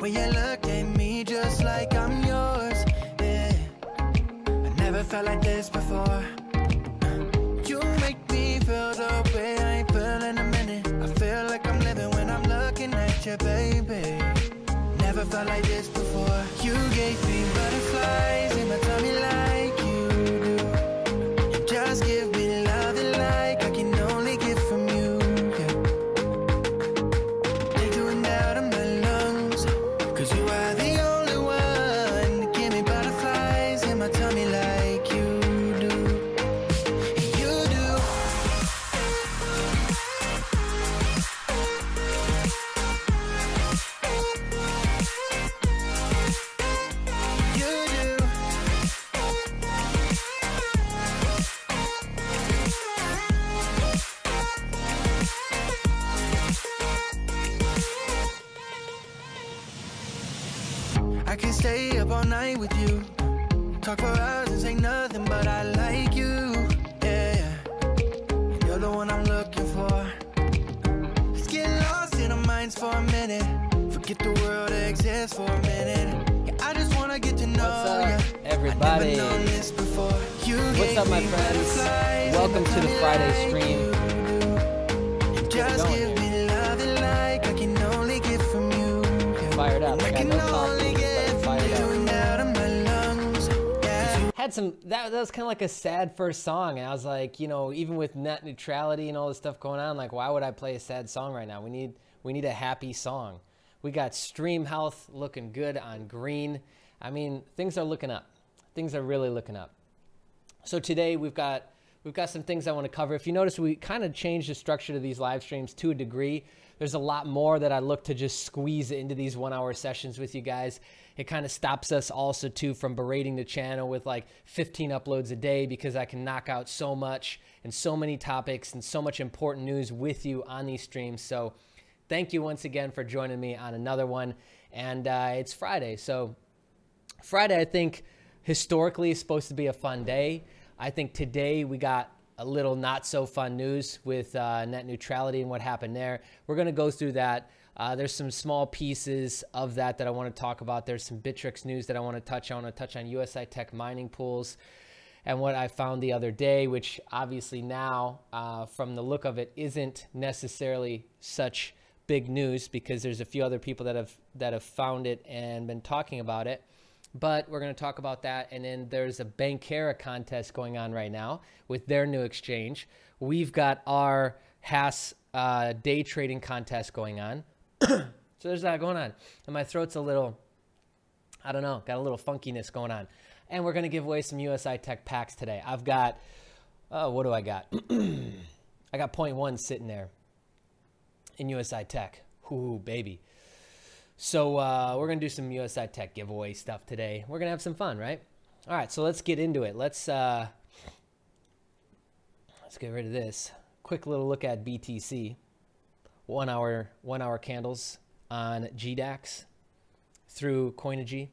When you look at me just like I'm yours, yeah. I never felt like this before. You make me feel the way I ain't feel in a minute. I feel like I'm living when I'm looking at you, baby. Never felt like this before. You gave me butterflies in my tummy like you do. You just give me love and like I can only get from you, yeah. They doing out of my lungs, 'cause you are the only one to give me butterflies in my tummy like you do. You do. I can stay up all night with you, talk for hours and say nothing, but I like you, yeah. And you're the one I'm looking for. Let's get lost in our minds for a minute, forget the world exists for a minute. Yeah, I just wanna get to know you. Everybody? What's up, my friends? Welcome to the Friday stream. Just give me love and like I can only get from you. Fired up. I got no talking, but fired up. Had some, that was kind of like a sad first song, and I was like, you know, even with net neutrality and all this stuff going on, like, why would I play a sad song right now? We need a happy song. We got stream health looking good on green. I mean, things are looking up. Things are really looking up. So today we've got some things I want to cover. If you notice, we kind of changed the structure to these live streams to a degree. There's a lot more that I look to just squeeze into these 1-hour sessions with you guys. It kind of stops us also too from berating the channel with like 15 uploads a day, because I can knock out so much and so many topics and so much important news with you on these streams. So thank you once again for joining me on another one. And it's Friday. So Friday, I think historically is supposed to be a fun day. I think today we got a little not so fun news with net neutrality and what happened there. We're going to go through that. There's some small pieces of that I want to talk about. There's some Bittrex news that I want to touch on. I want to touch on USI Tech mining pools and what I found the other day, which obviously now, from the look of it, isn't necessarily such big news, because there's a few other people that have found it and been talking about it. But we're going to talk about that. And then there's a Bankera contest going on right now with their new exchange. We've got our Haas day trading contest going on. So there's that going on. And my throat's a little, I don't know, got a little funkiness going on. And we're going to give away some USI Tech packs today. I've got, what do I got? I got 0.1 sitting there in USI Tech. Ooh, baby. So we're going to do some USI Tech giveaway stuff today. We're going to have some fun, right? All right, so let's get into it. Let's get rid of this. Quick little look at BTC. 1 hour candles on GDAX through Coinigy.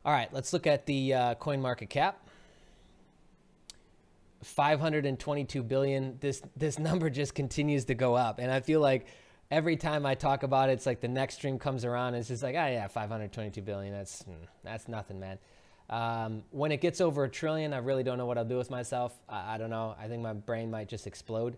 All right, let's look at the coin market cap. 522 billion. This number just continues to go up, and I feel like every time I talk about it, it's like the next stream comes around and it's just like, oh yeah, 522 billion. That's nothing, man. When it gets over $1 trillion, I really don't know what I'll do with myself. I don't know. I think my brain might just explode.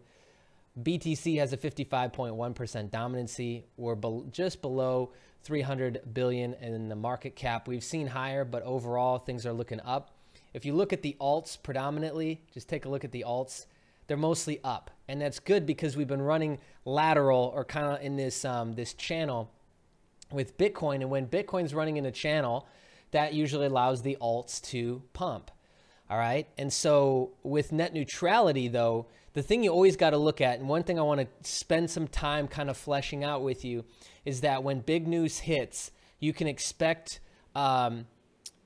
BTC has a 55.1% dominancy. We're just below 300 billion in the market cap. We've seen higher, but overall things are looking up. If you look at the alts predominantly, just take a look at the alts. They're mostly up, and that's good because we've been running lateral or kind of in this this channel with Bitcoin, and when Bitcoin's running in a channel, that usually allows the alts to pump. All right, and so with net neutrality, though, the thing you always got to look at, and one thing I want to spend some time kind of fleshing out with you, is that when big news hits, you can expect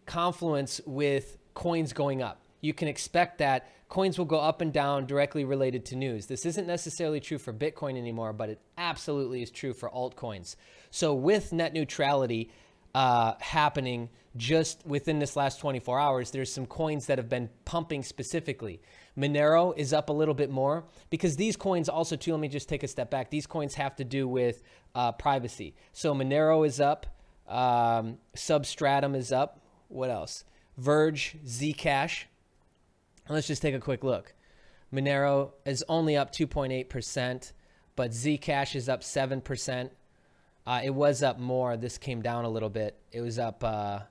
confluence with coins going up. You can expect that coins will go up and down directly related to news. This isn't necessarily true for Bitcoin anymore, but it absolutely is true for altcoins. So with net neutrality, happening just within this last 24 hours. There's some coins that have been pumping specifically. Monero is up a little bit more because these coins also too, let me just take a step back. These coins have to do with privacy. So Monero is up, Substratum is up. What else? Verge, Zcash. Let's just take a quick look. Monero is only up 2.8%, but Zcash is up 7%. It was up more. This came down a little bit. It was up, I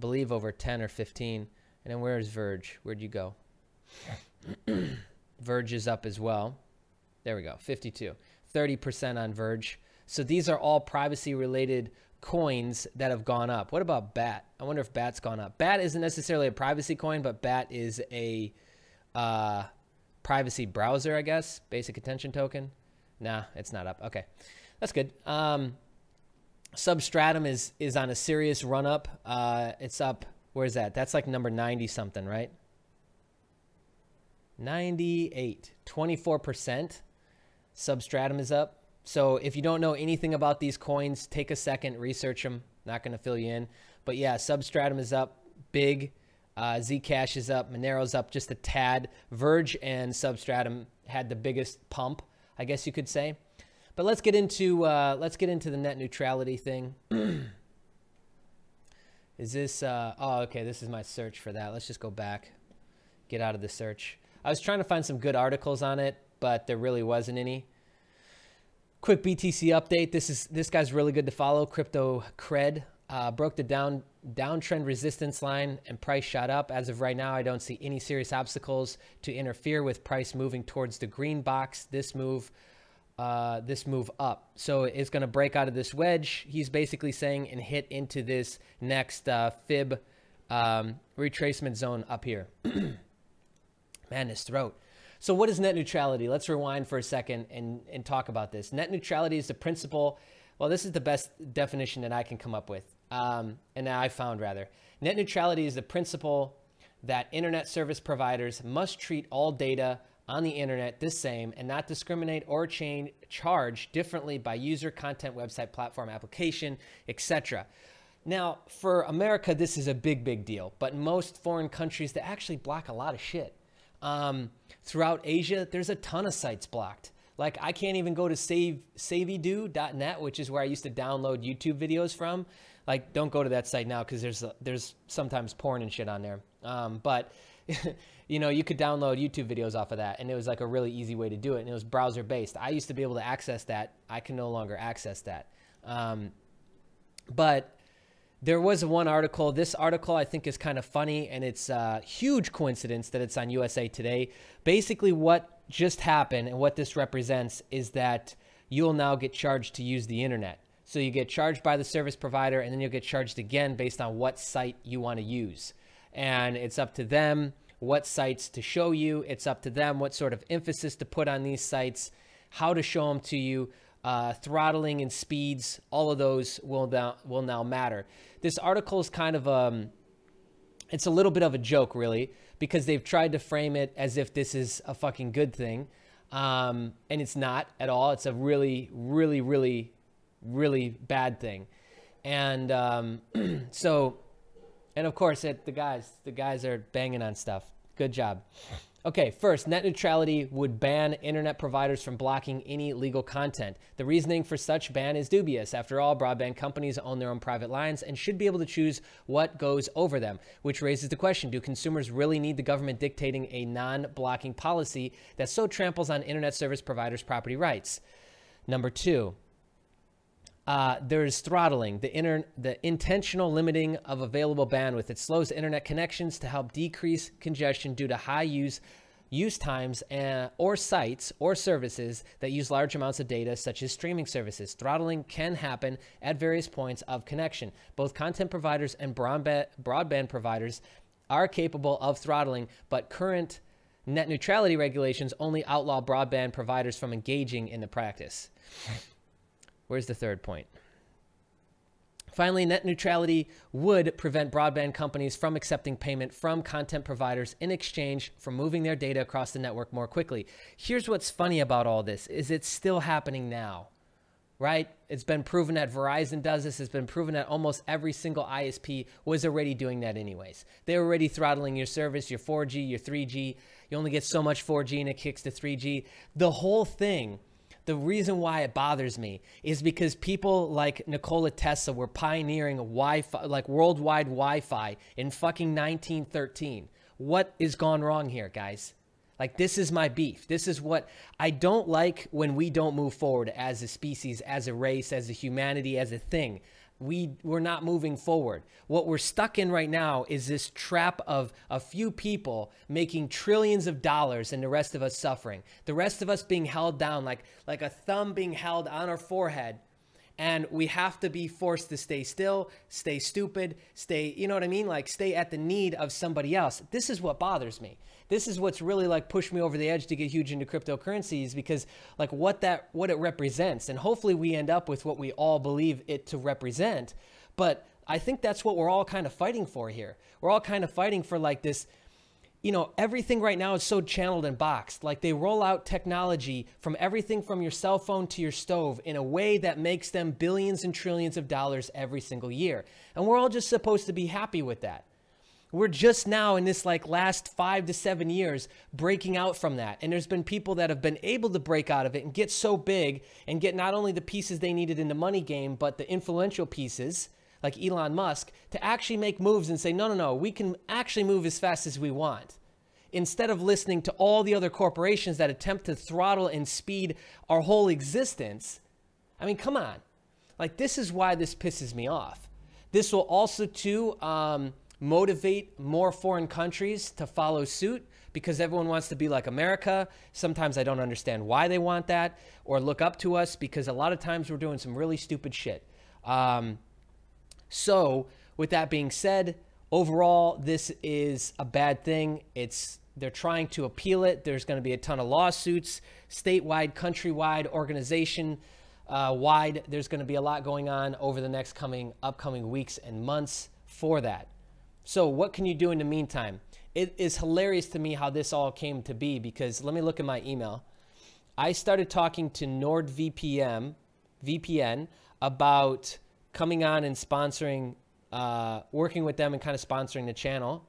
believe, over 10 or 15. And then where's Verge? Where'd you go? Verge is up as well. There we go, 52. 30% on Verge. So these are all privacy-related coins that have gone up. What about BAT? I wonder if BAT's gone up. BAT isn't necessarily a privacy coin, but BAT is a privacy browser, I guess. Basic attention token. Nah, it's not up. Okay, that's good. Substratum is on a serious run up. It's up. Where's that? That's like number 90 something, right? 98, 24%. Substratum is up. So if you don't know anything about these coins, take a second, research them. Not going to fill you in. But yeah, Substratum is up big. Zcash is up. Monero's up just a tad. Verge and Substratum had the biggest pump, I guess you could say. But let's get into the net neutrality thing. Is this oh, okay, this is my search for that. Let's just go back. Get out of the search. I was trying to find some good articles on it, but there really wasn't any. Quick BTC update. This guy's really good to follow. Crypto Cred broke the downtrend resistance line and price shot up. As of right now, I don't see any serious obstacles to interfere with price moving towards the green box. This move up. So it's going to break out of this wedge, he's basically saying, and hit into this next fib retracement zone up here. Man, his throat. So what is net neutrality? Let's rewind for a second and talk about this. Net neutrality is the principle. Well, this is the best definition that I can come up with, and that I found rather. Net neutrality is the principle that internet service providers must treat all data on the internet the same and not discriminate or charge differently by user, content, website, platform, application, etc. Now, for America, this is a big deal, but in most foreign countries, they actually block a lot of shit. Throughout Asia, there's a ton of sites blocked. Like, I can't even go to saveedo.net, which is where I used to download YouTube videos from. Like, don't go to that site now because there's sometimes porn and shit on there. But you know, you could download YouTube videos off of that, and it was like a really easy way to do it, and it was browser based. I used to be able to access that. I can no longer access that. But there was one article. This article I think is kind of funny, and it's a huge coincidence that it's on USA Today. Basically what just happened and what this represents is that you'll now get charged to use the internet. So you get charged by the service provider, and then you'll get charged again based on what site you want to use. And it's up to them what sites to show you. It's up to them what sort of emphasis to put on these sites, how to show them to you. Throttling and speeds, all of those will now matter. This article is kind of it's a little bit of a joke, really, because they've tried to frame it as if this is a fucking good thing, and it's not at all. It's a really bad thing, and so, and of course, the guys are banging on stuff. Good job. Okay, first, net neutrality would ban internet providers from blocking any legal content. The reasoning for such ban is dubious. After all, broadband companies own their own private lines and should be able to choose what goes over them, which raises the question, do consumers really need the government dictating a non-blocking policy that so tramples on internet service providers' property rights? Number two, there's throttling, the intentional limiting of available bandwidth. It slows internet connections to help decrease congestion due to high use times or sites or services that use large amounts of data, such as streaming services. Throttling can happen at various points of connection. Both content providers and broadband providers are capable of throttling, but current net neutrality regulations only outlaw broadband providers from engaging in the practice. Where's the third point? Finally, net neutrality would prevent broadband companies from accepting payment from content providers in exchange for moving their data across the network more quickly. Here's what's funny about all this, is it's still happening now. right? It's been proven that Verizon does this. It's been proven that almost every single ISP was already doing that anyways. They're already throttling your service, your 4G, your 3G. You only get so much 4G and it kicks to 3G. The whole thing, the reason why it bothers me is because people like Nikola Tesla were pioneering Wi-Fi, like worldwide Wi-Fi in fucking 1913. What is gone wrong here, guys? Like, this is my beef. This is what I don't like when we don't move forward as a species, as a race, as a humanity, as a thing. We're not moving forward. What we're stuck in right now is this trap of a few people making trillions of dollars and the rest of us suffering. The rest of us being held down like a thumb being held on our forehead. And we have to be forced to stay still, stay stupid, stay, you know what I mean? Like, stay at the need of somebody else. This is what bothers me. This is what's really like pushed me over the edge to get huge into cryptocurrencies, because like what it represents. And hopefully we end up with what we all believe it to represent. But I think that's what we're all kind of fighting for here. We're all kind of fighting for like this, you know, everything right now is so channeled and boxed. Like, they roll out technology from everything from your cell phone to your stove in a way that makes them billions and trillions of dollars every single year. And we're all just supposed to be happy with that. We're just now in this like last 5 to 7 years breaking out from that. And there's been people that have been able to break out of it and get so big and get not only the pieces they needed in the money game, but the influential pieces like Elon Musk to actually make moves and say, no, we can actually move as fast as we want. Instead of listening to all the other corporations that attempt to throttle and speed our whole existence. I mean, come on. Like, this is why this pisses me off. This will also too, motivate more foreign countries to follow suit because everyone wants to be like America. Sometimes I don't understand why they want that or look up to us, because a lot of times we're doing some really stupid shit. So with that being said, overall, this is a bad thing. They're trying to appeal it. There's going to be a ton of lawsuits, statewide, countrywide, organization wide. There's going to be a lot going on over the next upcoming weeks and months for that. So what can you do in the meantime? It is hilarious to me how this all came to be, because let me look at my email. I started talking to NordVPN about coming on and sponsoring, working with them and kind of sponsoring the channel.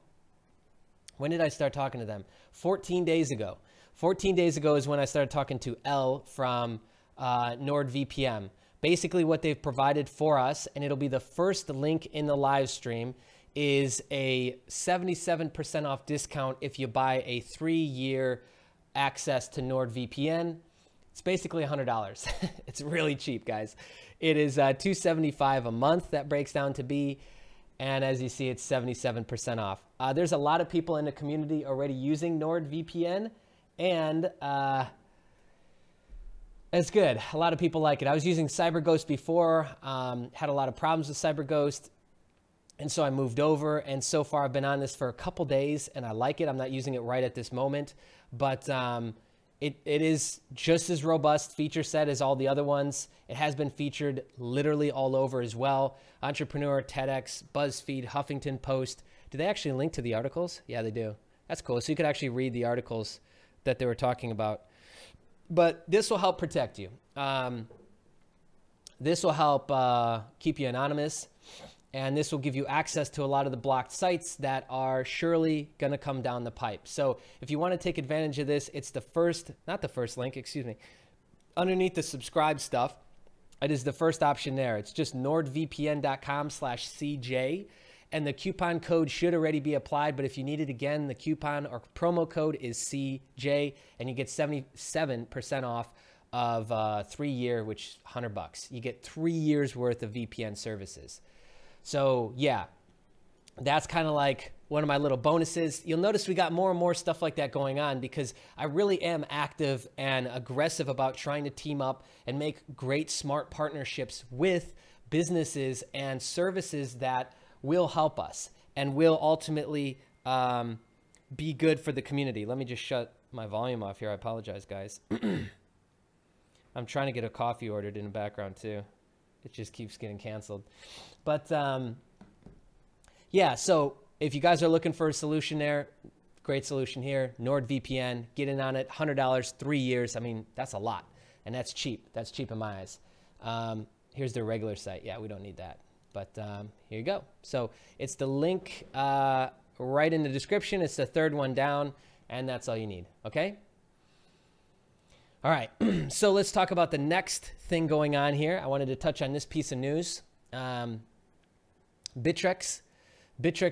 When did I start talking to them? 14 days ago. 14 days ago is when I started talking to Elle from NordVPN. Basically what they've provided for us, and it'll be the first link in the live stream, is a 77% off discount if you buy a 3-year access to NordVPN. It's basically $100. It's really cheap, guys. It is $275 a month that breaks down to be. And as you see, it's 77% off. There's a lot of people in the community already using NordVPN, and it's good. A lot of people like it. I was using CyberGhost before, had a lot of problems with CyberGhost, and so I moved over. And so far, I've been on this for a couple days, and I like it. I'm not using it right at this moment, but it is just as robust feature set as all the other ones. It has been featured literally all over as well. Entrepreneur, TEDx, BuzzFeed, Huffington Post. Do they actually link to the articles? Yeah, they do. That's cool. So you could actually read the articles that they were talking about. But this will help protect you. This will help keep you anonymous. And this will give you access to a lot of the blocked sites that are surely going to come down the pipe. So if you want to take advantage of this, it's the first, not the first link, excuse me. Underneath the subscribe stuff, it is the first option there. It's just nordvpn.com/CJ. And the coupon code should already be applied. But if you need it again, the coupon or promo code is CJ. And you get 77% off of 3 year, which is $100. You get 3 years worth of VPN services. So yeah, that's kind of like one of my little bonuses. You'll notice we got more and more stuff like that going on, because I really am active and aggressive about trying to team up and make great, smart partnerships with businesses and services that will help us and will ultimately be good for the community. Let me just shut my volume off here. I apologize, guys. I'm trying to get a coffee ordered in the background too. It just keeps getting canceled. But yeah, so if you guys are looking for a solution there, great solution here. NordVPN, get in on it, $100, 3 years. I mean, that's a lot, and that's cheap. That's cheap in my eyes. Here's their regular site. Yeah, we don't need that. But here you go. So it's the link right in the description. It's the third one down, and that's all you need. Okay? All right. So let's talk about the next thing going on here. I wanted to touch on this piece of news. Bittrex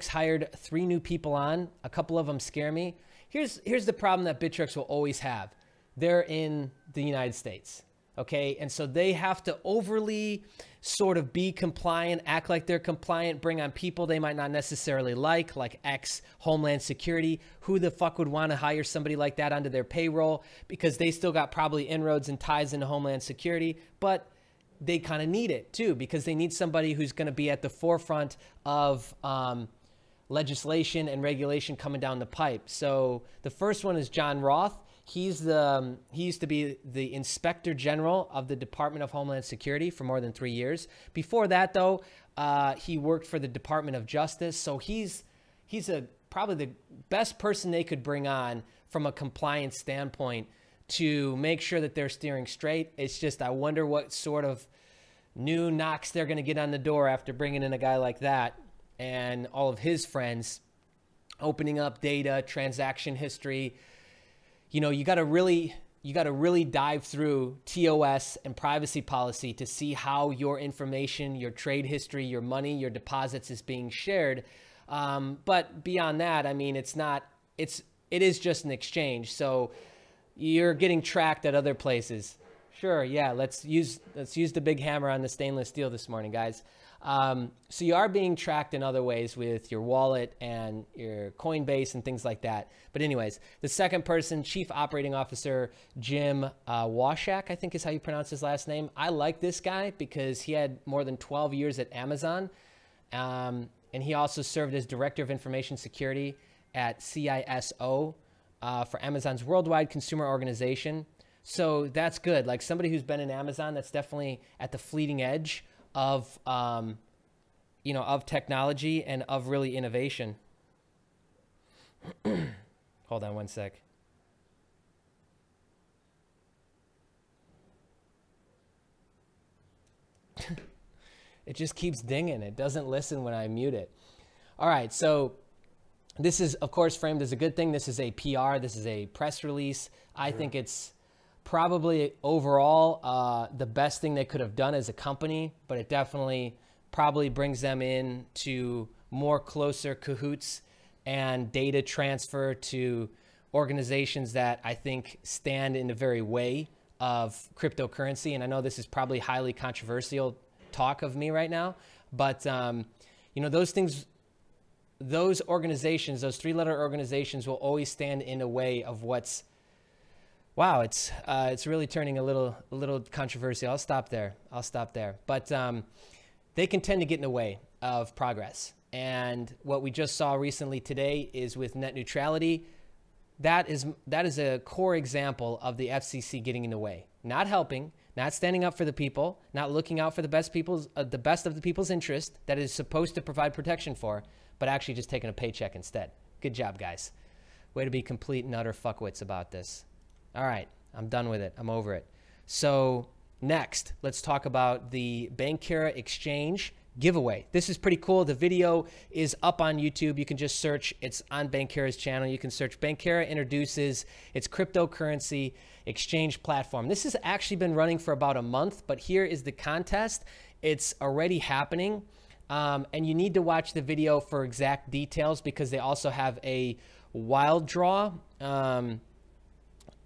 hired 3 new people on. A couple of them scare me. Here's the problem that Bittrex will always have. They're in the United States. Okay, and so they have to overly sort of be compliant, act like they're compliant, bring on people they might not necessarily like ex-Homeland Security. Who the fuck would want to hire somebody like that onto their payroll? Because they still got probably inroads and ties into Homeland Security, but they kind of need it too, because they need somebody who's going to be at the forefront of legislation and regulation coming down the pipe. So the first one is John Roth. He used to be the Inspector General of the Department of Homeland Security for more than 3 years. Before that, though, he worked for the Department of Justice. So he's probably the best person they could bring on from a compliance standpoint to make sure that they're steering straight. It's just, I wonder what sort of new knocks they're going to get on the door after bringing in a guy like that and all of his friends, opening up data, transaction history. You know, you got to really dive through TOS and privacy policy to see how your information, your trade history, your money, your deposits is being shared. But beyond that, I mean, it is just an exchange. So you're getting tracked at other places. Sure, yeah, let's use the big hammer on the stainless steel this morning, guys. So you are being tracked in other ways with your wallet and your Coinbase and things like that. But anyways, the second person, Chief Operating Officer Jim Washak, I think is how you pronounce his last name. I like this guy because he had more than 12 years at Amazon. And he also served as Director of Information Security at CISO for Amazon's worldwide consumer organization. So that's good. Like somebody who's been in Amazon, that's definitely at the fleeting edge of, of technology and of really innovation. Hold on one sec. It just keeps dinging. It doesn't listen when I mute it. All right, so this is, of course, framed as a good thing. This is a PR. This is a press release. I think it's probably overall the best thing they could have done as a company, but it definitely probably brings them in to more closer cahoots and data transfer to organizations that I think stand in the very way of cryptocurrency. And I know this is probably highly controversial talk of me right now, but those things, those organizations, those 3-letter organizations will always stand in the way of what's, wow, it's really turning a little controversial. I'll stop there. But they can tend to get in the way of progress. And what we just saw recently today is with net neutrality. That is a core example of the FCC getting in the way, not helping, not standing up for the people, not looking out for the best of the people's interest that is supposed to provide protection for, but actually just taking a paycheck instead. Good job, guys. Way to be complete and utter fuckwits about this. All right, I'm done with it. I'm over it. So next, let's talk about the Bankera exchange giveaway. This is pretty cool. The video is up on YouTube. You can just search. It's on Bankera's channel. You can search Bankera introduces its cryptocurrency exchange platform. This has actually been running for about a month, but here is the contest. It's already happening. And you need to watch the video for exact details because they also have a wild draw,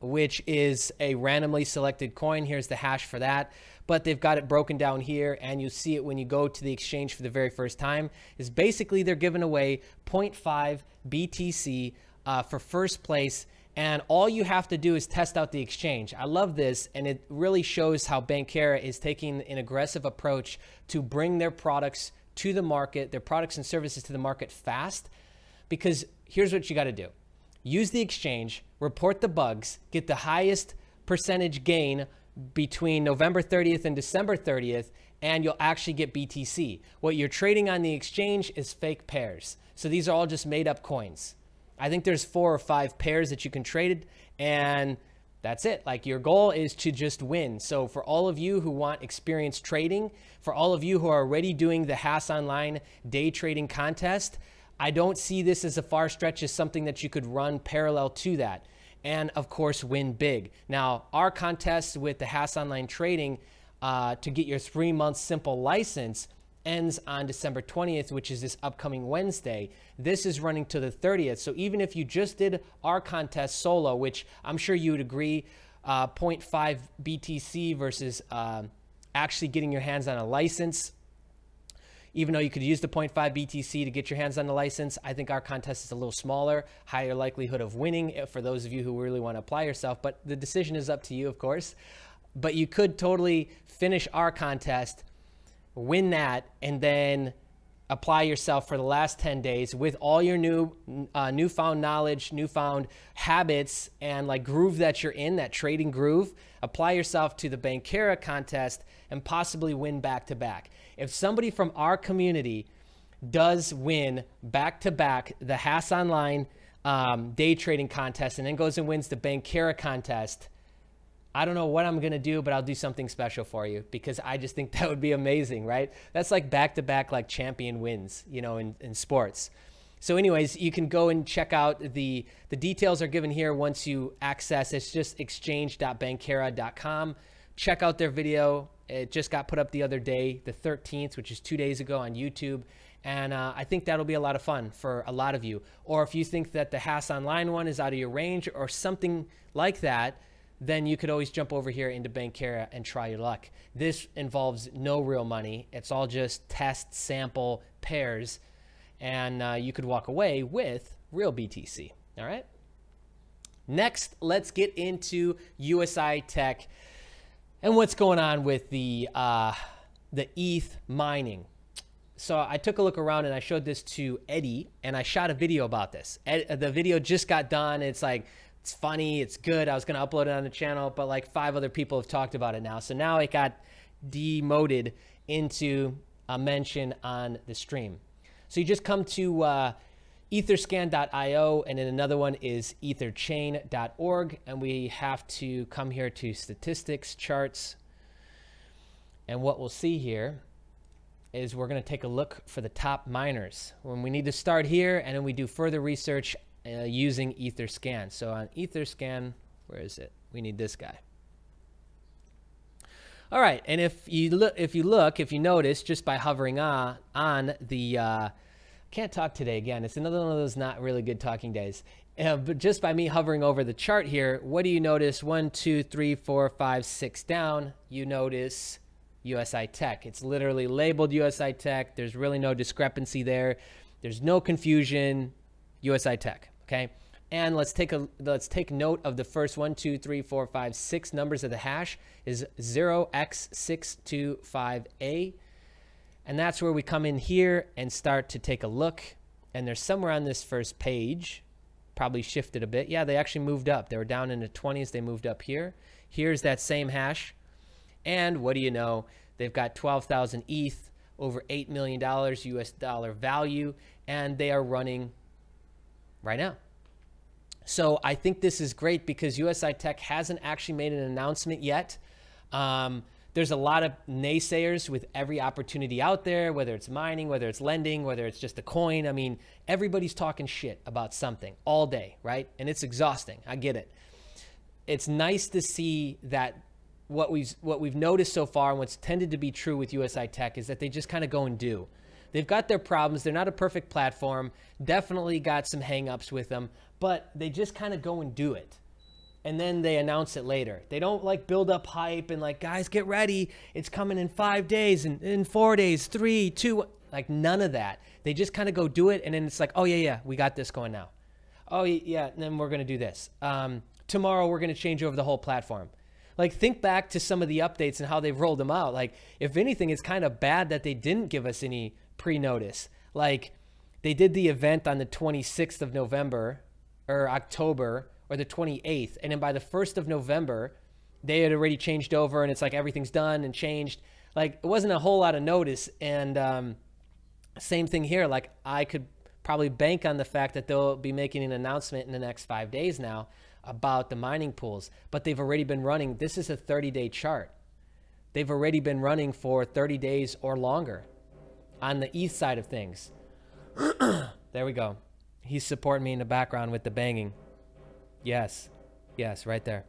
which is a randomly selected coin. Here's the hash for that. But they've got it broken down here, and you see it when you go to the exchange for the very first time. Is basically they're giving away 0.5 BTC for first place, and all you have to do is test out the exchange. I love this, and it really shows how Bankera is taking an aggressive approach to bring their products to the market, their products and services to the market fast, because here's what you got to do. Use the exchange, report the bugs, get the highest percentage gain between November 30th and December 30th, and you'll actually get BTC. What you're trading on the exchange is fake pairs. So these are all just made up coins. I think there's 4 or 5 pairs that you can trade, and That's it. Like, your goal is to just win. So for all of you who want experience trading, for all of you who are already doing the Haas Online day trading contest, I don't see this as a far stretch as something that you could run parallel to that. And of course, win big. Now, our contest with the Haas Online Trading to get your 3-month simple license ends on December 20th, which is this upcoming Wednesday. This is running to the 30th. So even if you just did our contest solo, which I'm sure you would agree, 0.5 BTC versus actually getting your hands on a license, even though you could use the 0.5 BTC to get your hands on the license, I think our contest is a little smaller, higher likelihood of winning for those of you who really want to apply yourself. But the decision is up to you, of course. But you could totally finish our contest, win that, and then apply yourself for the last 10 days with all your newfound knowledge, newfound habits, and like groove that you're in, that trading groove. Apply yourself to the Bankera contest and possibly win back-to-back. If somebody from our community does win back-to-back the Haas Online day trading contest and then goes and wins the Bankera contest, I don't know what I'm going to do, but I'll do something special for you, because I just think that would be amazing, right? That's like back-to-back like champion wins, you know, in sports. So anyways, you can go and check out the details are given here once you access. It's just exchange.bankera.com. Check out their video. It just got put up the other day, the 13th, which is 2 days ago on YouTube. And I think that'll be a lot of fun for a lot of you. Or if you think that the Haas Online one is out of your range or something like that, then you could always jump over here into Bankera and try your luck. This involves no real money. It's all just test sample pairs, and you could walk away with real BTC. All right. Next, let's get into USI Tech and what's going on with the ETH mining. So I took a look around and I showed this to Eddie, and I shot a video about this. The video just got done. It's like, it's funny, it's good. I was going to upload it on the channel, but like 5 other people have talked about it now. So now it got demoted into a mention on the stream. So you just come to etherscan.io, and then another one is etherchain.org. And we have to come here to statistics, charts. And what we'll see here is we're going to take a look for the top miners. When we need to start here, and then we do further research using Etherscan. So on Etherscan, where is it? We need this guy. All right, and if you notice, just by hovering on the, can't talk today again. It's another one of those not really good talking days. But just by me hovering over the chart here, what do you notice? 1, 2, 3, 4, 5, 6 down. You notice USI Tech. It's literally labeled USI Tech. There's really no discrepancy there. There's no confusion. USI Tech. Okay, and let's take note of the first 1, 2, 3, 4, 5, 6 numbers of the hash is 0x625A, and that's where we come in here and start to take a look. And there's somewhere on this first page, probably shifted a bit. Yeah, they actually moved up. They were down in the 20s. They moved up here. Here's that same hash, and what do you know? They've got 12,000 ETH, over $8 million US dollar value, and they are running right now. So I think this is great because USI Tech hasn't actually made an announcement yet. There's a lot of naysayers with every opportunity out there, whether it's mining, whether it's lending, whether it's just a coin. I mean, everybody's talking shit about something all day, right? And it's exhausting. I get it. It's nice to see that what we've noticed so far, and what's tended to be true with USI Tech, is that they just kind of go and do. They've got their problems. They're not a perfect platform. Definitely got some hangups with them, but they just kind of go and do it. And then they announce it later. They don't like build up hype and like, guys, get ready. It's coming in 5 days and in 4 days, 3, 2, like none of that. They just kind of go do it. And then it's like, oh yeah, we got this going now. Oh yeah, and then we're going to do this. Tomorrow we're going to change over the whole platform. Like, think back to some of the updates and how they've rolled them out. Like, if anything, it's kind of bad that they didn't give us any pre-notice. Like, they did the event on the 26th of November or October or the 28th. And then by the 1st of November, they had already changed over and it's like everything's done and changed. Like, it wasn't a whole lot of notice. And same thing here. Like, I could probably bank on the fact that they'll be making an announcement in the next 5 days now about the mining pools, but they've already been running. This is a 30-day chart. They've already been running for 30 days or longer on the ETH side of things. There we go. He's supporting me in the background with the banging. Yes. Yes, right there.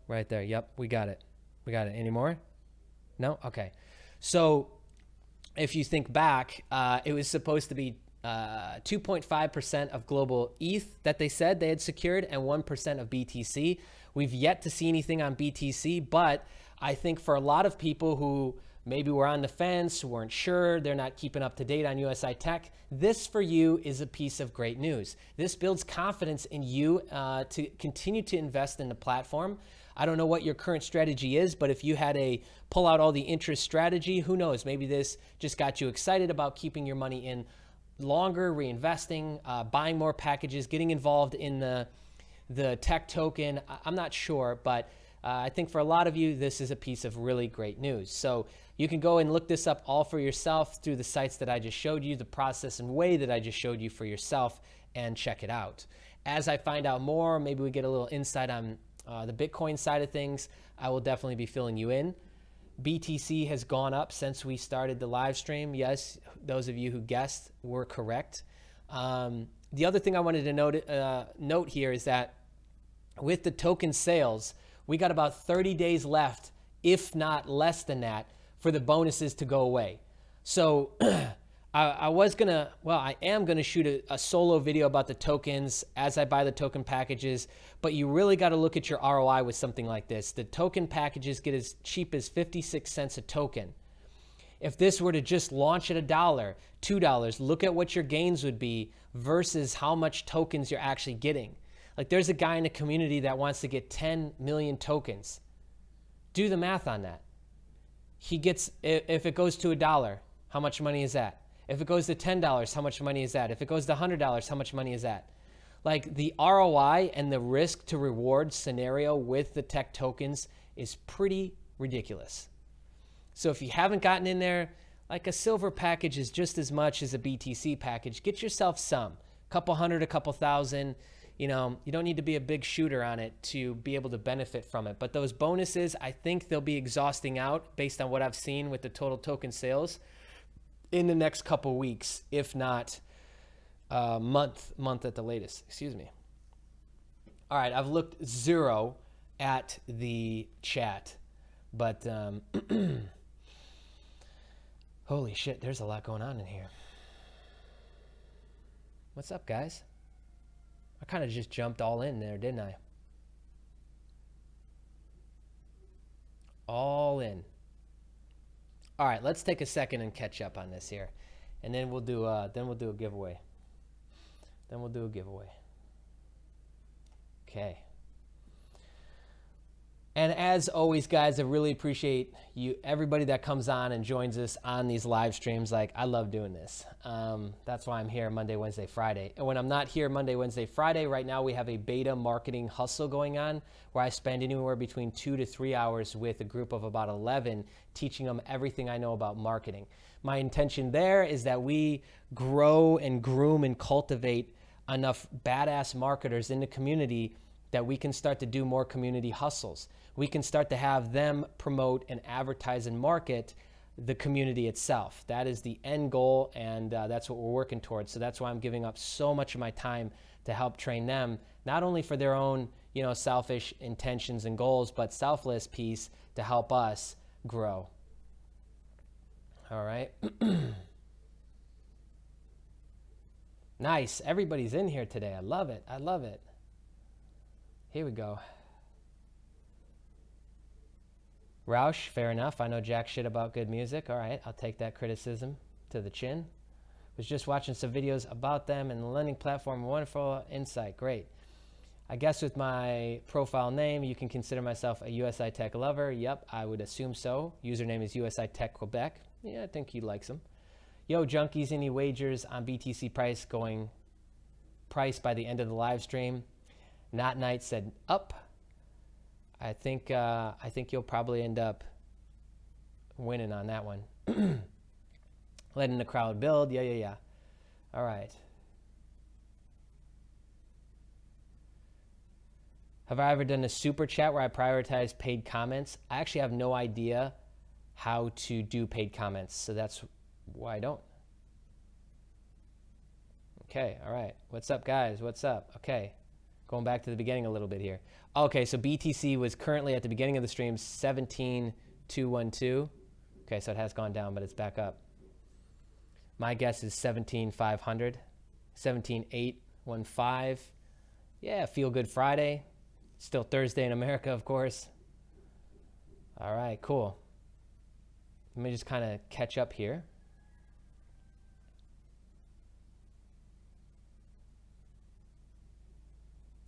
Right there. Yep, we got it. We got it. Any more? No? Okay. So if you think back, it was supposed to be 2.5% of global ETH that they said they had secured and 1% of BTC. We've yet to see anything on BTC, but I think for a lot of people who maybe were on the fence, weren't sure, they're not keeping up to date on USI Tech, this for you is a piece of great news. This builds confidence in you to continue to invest in the platform. I don't know what your current strategy is, but if you had a pull out all the interest strategy, who knows? Maybe this just got you excited about keeping your money in longer, reinvesting, buying more packages, getting involved in the tech token. I'm not sure, but I think for a lot of you, this is a piece of really great news. So you can go and look this up all for yourself through the sites that I just showed you, the process and way that I just showed you for yourself, and check it out. As I find out more, maybe we get a little insight on the Bitcoin side of things, I will definitely be filling you in. BTC has gone up since we started the live stream. Yes, those of you who guessed were correct. The other thing I wanted to note here is that with the token sales, we got about 30 days left, if not less than that, for the bonuses to go away. So I am gonna shoot a solo video about the tokens as I buy the token packages, but you really got to look at your ROI with something like this. The token packages get as cheap as 56 cents a token. If this were to just launch at $1, $2, look at what your gains would be versus how much tokens you're actually getting. Like there's a guy in the community that wants to get 10 million tokens. Do the math on that. He gets, if it goes to $1, how much money is that? If it goes to $10, how much money is that? If it goes to $100, how much money is that? Like the ROI and the risk to reward scenario with the tech tokens is pretty ridiculous. So if you haven't gotten in there, like a silver package is just as much as a BTC package. Get yourself some, a couple hundred, a couple thousand. You know, you don't need to be a big shooter on it to be able to benefit from it. But those bonuses, I think they'll be exhausting out based on what I've seen with the total token sales in the next couple weeks, if not month at the latest. Excuse me. All right, I've looked zero at the chat, but holy shit, there's a lot going on in here. What's up, guys? I kind of just jumped all in there, didn't I? All in. All right, let's take a second and catch up on this here, and then we'll do a giveaway. Then we'll do a giveaway. Okay. And as always, guys, I really appreciate you, everybody that comes on and joins us on these live streams. Like, I love doing this. That's why I'm here Monday, Wednesday, Friday. And when I'm not here Monday, Wednesday, Friday, right now we have a beta marketing hustle going on where I spend anywhere between 2 to 3 hours with a group of about 11 teaching them everything I know about marketing. My intention there is that we grow and groom and cultivate enough badass marketers in the community that we can start to do more community hustles. We can start to have them promote and advertise and market the community itself. That is the end goal, and that's what we're working towards. So that's why I'm giving up so much of my time to help train them, not only for their own, you know, selfish intentions and goals, but selfless piece to help us grow. All right. Nice. Everybody's in here today. I love it. I love it. Here we go. Roush, fair enough. I know jack shit about good music. All right, I'll take that criticism to the chin. Was just watching some videos about them and the lending platform. Wonderful insight. Great. I guess with my profile name, you can consider myself a USI Tech lover. Yep, I would assume so. Username is USI Tech Quebec. Yeah, I think he likes them. Yo, junkies, any wagers on BTC price by the end of the live stream? Not Knight said up. I think you'll probably end up winning on that one. Letting the crowd build. Yeah. All right. Have I ever done a super chat where I prioritize paid comments? I actually have no idea how to do paid comments, so that's why I don't. Okay, all right. What's up, guys? What's up? Okay, going back to the beginning a little bit here. Okay, so BTC was currently at the beginning of the stream 17,212. Okay, so it has gone down, but it's back up. My guess is 17,500, 17,815. Yeah, feel good Friday. Still Thursday in America, of course. All right, cool. Let me just kind of catch up here.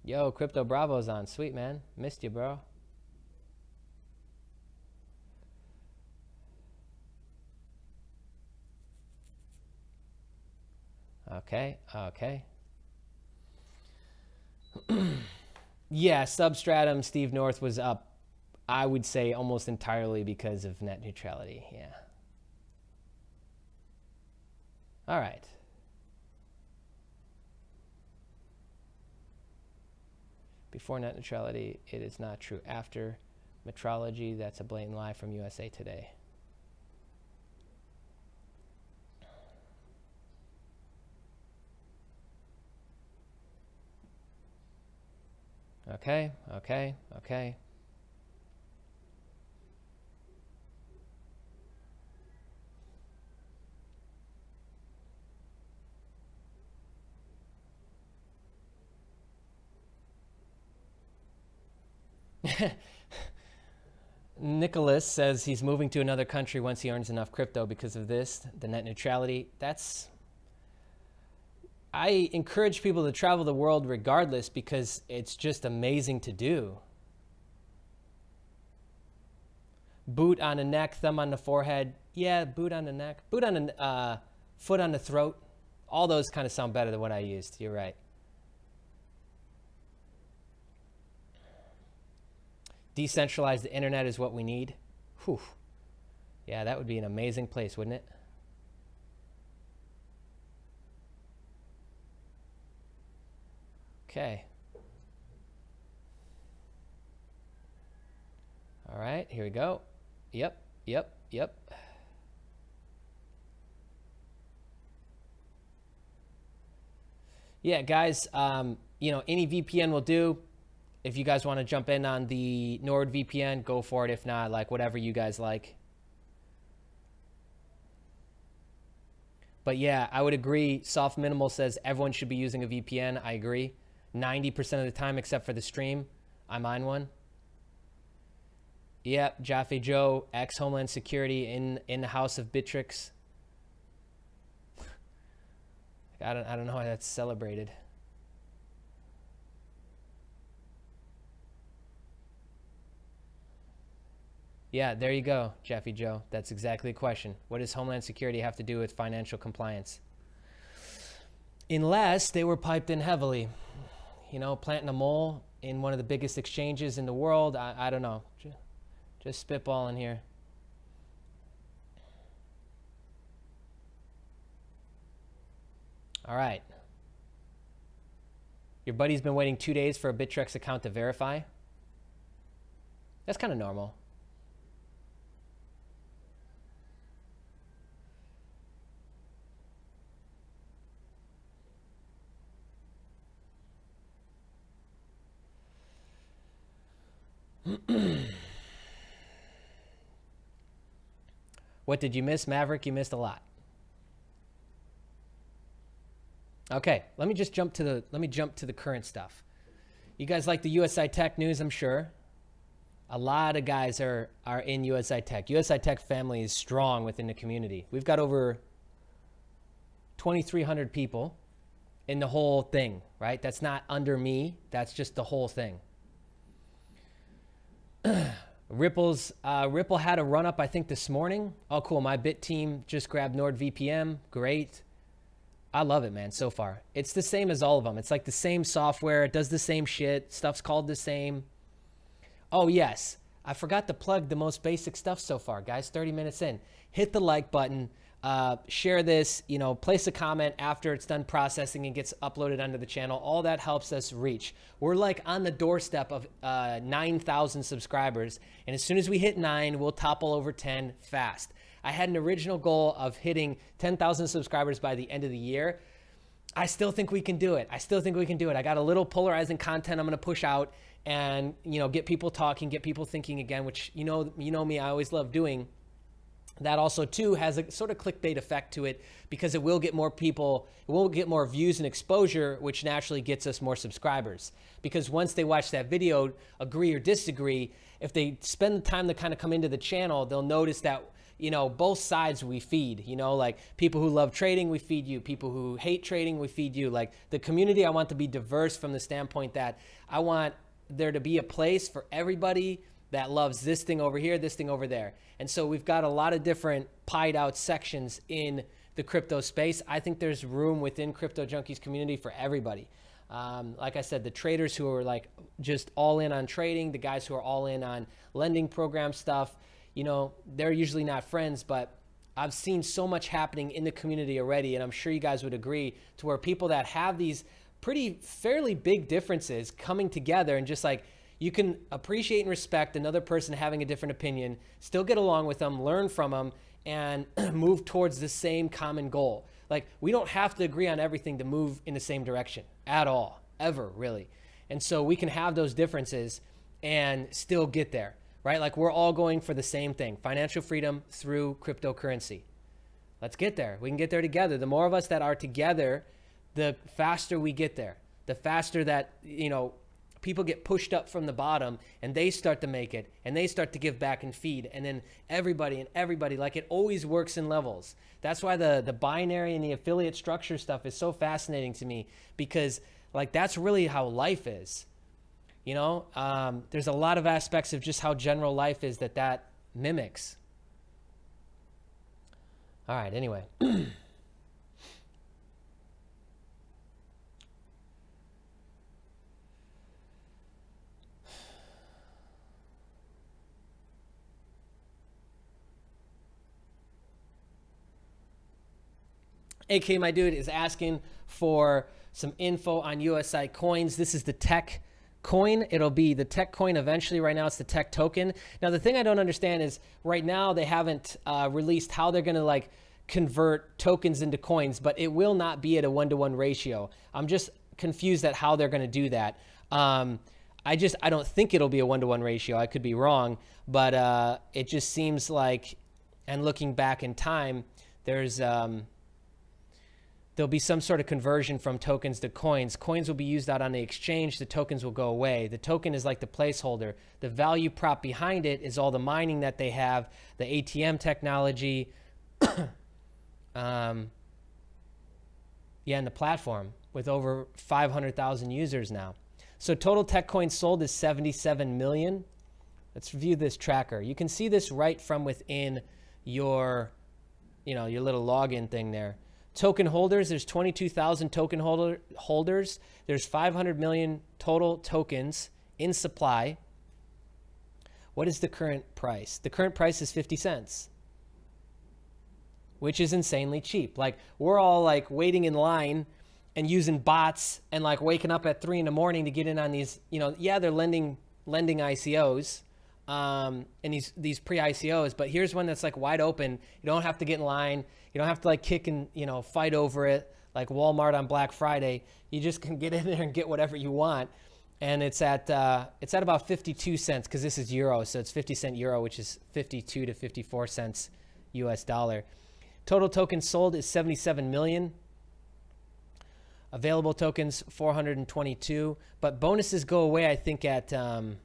Yo, Crypto Bravo's on. Sweet, man. Missed you, bro. Okay, okay. Yeah, Substratum, Steve North was up, I would say, almost entirely because of net neutrality. Yeah. All right. Before net neutrality, it is not true. After metrology, that's a blatant lie from USA Today. Okay, okay, okay. Nicholas says he's moving to another country once he earns enough crypto because of this, the net neutrality. I encourage people to travel the world regardless because it's just amazing to do. Boot on the neck, thumb on the forehead. Yeah, boot on the neck. Boot on the foot on the throat. All those kind of sound better than what I used. You're right. Decentralize the internet is what we need. Whew. Yeah, that would be an amazing place, wouldn't it? Okay. All right, here we go. Yep, yep, yep. Yeah, guys, you know, any VPN will do. If you guys want to jump in on the NordVPN, go for it. If not, like whatever you guys like. But yeah, I would agree. Soft Minimal says everyone should be using a VPN. I agree. 90% of the time, except for the stream, I'm on one. Yep, Jaffe Joe, ex-Homeland Security in the house of Bittrex. I don't know how that's celebrated. Yeah, there you go, Jaffe Joe. That's exactly the question. What does Homeland Security have to do with financial compliance? Unless they were piped in heavily. You know, planting a mole in one of the biggest exchanges in the world. I don't know. Just spitballing here. All right. Your buddy's been waiting 2 days for a Bittrex account to verify. That's kind of normal. What did you miss, Maverick? You missed a lot. Okay, let me jump to the current stuff. You guys like the USI Tech news, I'm sure. A lot of guys are in USI Tech. USI Tech family is strong within the community. We've got over 2,300 people in the whole thing, right? That's not under me. That's just the whole thing. Ripple had a run up, I think, this morning. Oh, cool. My Bit team just grabbed NordVPN. Great. I love it, man, so far. It's the same as all of them. It's like the same software. It does the same shit. Stuff's called the same. Oh, yes. I forgot to plug the most basic stuff so far, guys. 30 minutes in. Hit the like button. share this, you know, place a comment after it's done processing and gets uploaded onto the channel. All that helps us reach. We're like on the doorstep of 9,000 subscribers. And as soon as we hit 9, we'll topple over 10 fast. I had an original goal of hitting 10,000 subscribers by the end of the year. I still think we can do it. I got a little polarizing content I'm going to push out and, you know, get people talking, get people thinking again, which, you know me, I always love doing. That also too has a sort of clickbait effect to it, because it will get more people, it will get more views and exposure, which naturally gets us more subscribers. Because once they watch that video, agree or disagree, if they spend the time to kind of come into the channel, they'll notice that, you know, both sides we feed, you know, like people who love trading, we feed you. People who hate trading, we feed you. Like the community, I want to be diverse from the standpoint that I want there to be a place for everybody that loves this thing over here, this thing over there. And so we've got a lot of different pied out sections in the crypto space. I think there's room within Crypto Junkies community for everybody. Like I said, the traders who are like just all in on trading, the guys who are all in on lending program stuff, you know, they're usually not friends, but I've seen so much happening in the community already. And I'm sure you guys would agree, to where people that have these fairly big differences coming together and just like, you can appreciate and respect another person having a different opinion, still get along with them, learn from them, and move towards the same common goal. Like, we don't have to agree on everything to move in the same direction at all, ever, really. And so we can have those differences and still get there, right? Like, we're all going for the same thing, financial freedom through cryptocurrency. Let's get there. We can get there together. The more of us that are together, the faster we get there. The faster that, you know, people get pushed up from the bottom and they start to make it and they start to give back and feed. And then everybody, like, it always works in levels. That's why the binary and the affiliate structure stuff is so fascinating to me, because like, that's really how life is. You know, there's a lot of aspects of just how general life is that mimics. All right. Anyway. AK, my dude, is asking for some info on USI coins. This is the tech coin. It'll be the tech coin eventually. Right now, it's the tech token. Now, the thing I don't understand is right now they haven't released how they're going to like convert tokens into coins, but it will not be at a 1-to-1 ratio. I'm just confused at how they're going to do that. I don't think it'll be a 1-to-1 ratio. I could be wrong, but it just seems like, and looking back in time, there'll be some sort of conversion from tokens to coins. Coins will be used out on the exchange. The tokens will go away. The token is like the placeholder. The value prop behind it is all the mining that they have, the ATM technology, and the platform with over 500,000 users now. So total tech coins sold is 77 million. Let's view this tracker. You can see this right from within your, your little login thing there. Token holders, there's 22,000 token holders. There's 500 million total tokens in supply. What is the current price? The current price is 50 cents, which is insanely cheap. Like, we're all like waiting in line and using bots and like waking up at 3 in the morning to get in on these, yeah, they're lending ICOs, and these pre-ICOs, but here's one that's like wide open. You don't have to get in line. You don't have to like kick and, fight over it like Walmart on Black Friday. You just can get in there and get whatever you want. And it's at about 52 cents, because this is euro. So it's 50 cent euro, which is 52 to 54 cents US dollar. Total tokens sold is 77 million. Available tokens, 422. But bonuses go away, I think, at, when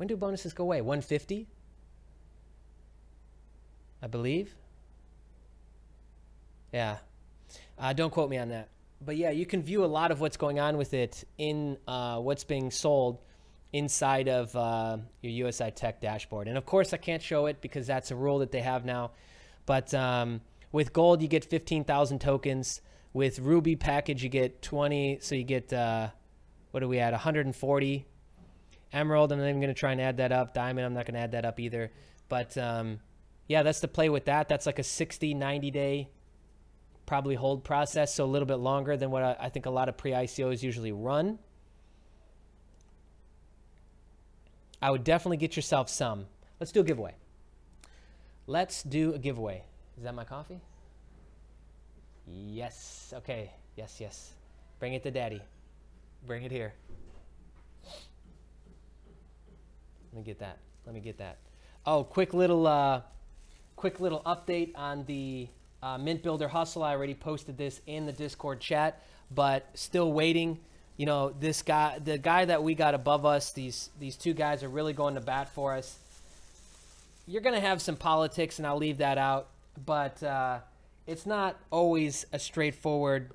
do bonuses go away? 150, I believe. Yeah. Don't quote me on that. But yeah, you can view a lot of what's going on with it in what's being sold inside of your USI Tech dashboard. And of course, I can't show it because that's a rule that they have now. But with gold, you get 15,000 tokens. With Ruby package, you get 20. So you get, what are we at? 140. Emerald, I'm not even going to try and add that up. Diamond, I'm not going to add that up either. But Yeah, that's the play with that. That's like a 60, 90-day probably hold process, so a little bit longer than what I think a lot of pre-ICOs usually run. I would definitely get yourself some. Let's do a giveaway. Let's do a giveaway. Is that my coffee? Yes. Okay. Yes, yes. Bring it to daddy. Bring it here. Let me get that. Let me get that. Oh, quick little update on the Mint Builder Hustle. I already posted this in the Discord chat, but still waiting. You know, this guy, the guy that we got above us, these two guys are really going to bat for us. You're going to have some politics, and I'll leave that out, but it's not always a straightforward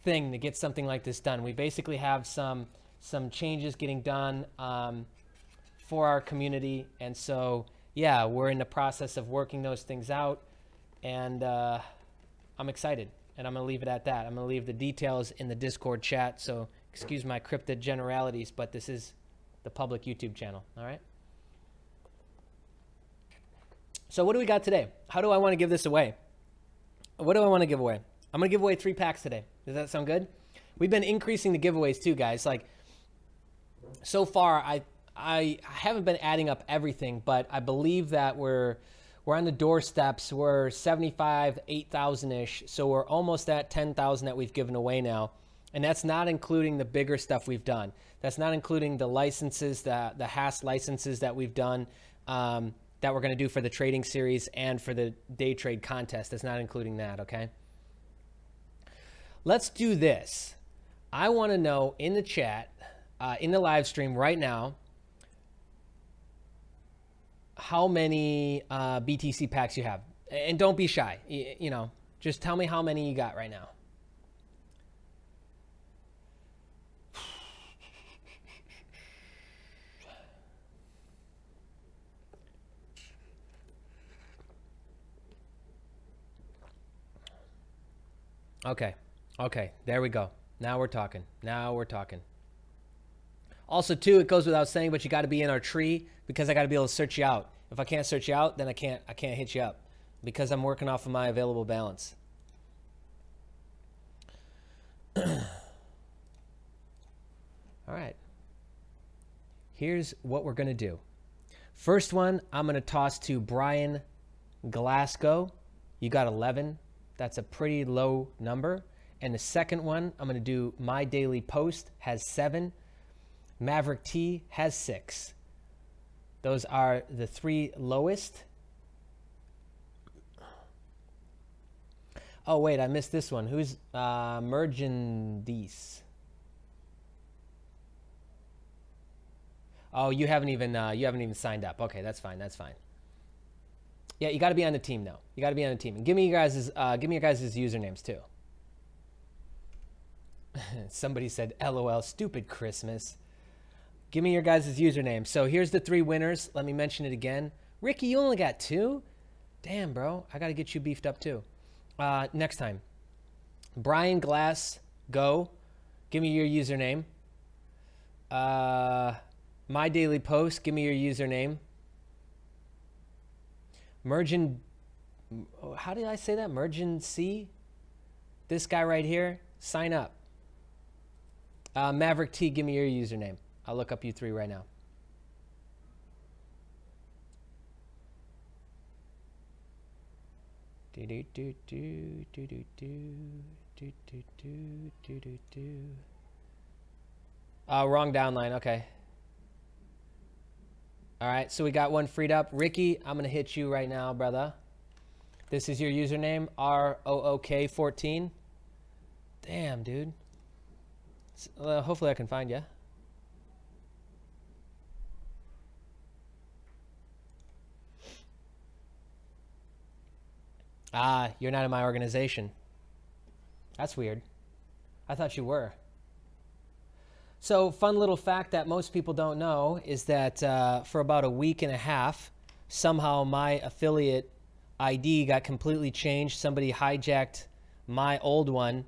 thing to get something like this done. We basically have some changes getting done for our community, and so yeah, we're in the process of working those things out, and I'm excited, and I'm going to leave it at that. I'm going to leave the details in the Discord chat, so excuse my cryptid generalities, but this is the public YouTube channel, all right? So what do we got today? How do I want to give this away? What do I want to give away? I'm going to give away 3 packs today. Does that sound good? We've been increasing the giveaways too, guys. Like, so far, I haven't been adding up everything, but I believe that we're on the doorsteps. We're 75, 8,000-ish. So we're almost at 10,000 that we've given away now. And that's not including the bigger stuff we've done. That's not including the licenses, the Haas licenses that we've done, that we're going to do for the trading series and for the day trade contest. That's not including that, okay? Let's do this. I want to know in the chat, in the live stream right now, how many BTC packs you have. And don't be shy. You know, just tell me how many you got right now. Okay. Okay. There we go. Now we're talking. Now we're talking. Also, too, it goes without saying, but you got to be in our tree because I got to be able to search you out. If I can't search you out, then I can't hit you up because I'm working off of my available balance. All right. Here's what we're going to do. First one, I'm going to toss to Brian Glasgow. You got 11. That's a pretty low number. And the second one, I'm going to do My Daily Post, has 7. Maverick T has 6. Those are the 3 lowest. Oh, wait, I missed this one. Who's Mergendis? Oh, you haven't even signed up. Okay, that's fine. That's fine. Yeah, you got to be on the team now. You got to be on the team. And give me your guys' usernames too. Somebody said, "LOL, stupid Christmas." Give me your guys' username. So here's the 3 winners. Let me mention it again. Ricky, you only got 2? Damn, bro. I got to get you beefed up too. Next time. Brian Glass, go. Give me your username. My Daily Post, give me your username. Mergen, how did I say that? Mergen C? This guy right here, sign up. Maverick T, give me your username. I'll look up you 3 right now. Wrong downline. Okay. All right, so we got one freed up. Ricky, I'm going to hit you right now, brother. This is your username, ROOK14. Damn, dude. Hopefully I can find you. Ah, you're not in my organization. That's weird. I thought you were. So, fun little fact that most people don't know is that for about a week and a half, somehow my affiliate ID got completely changed. Somebody hijacked my old one.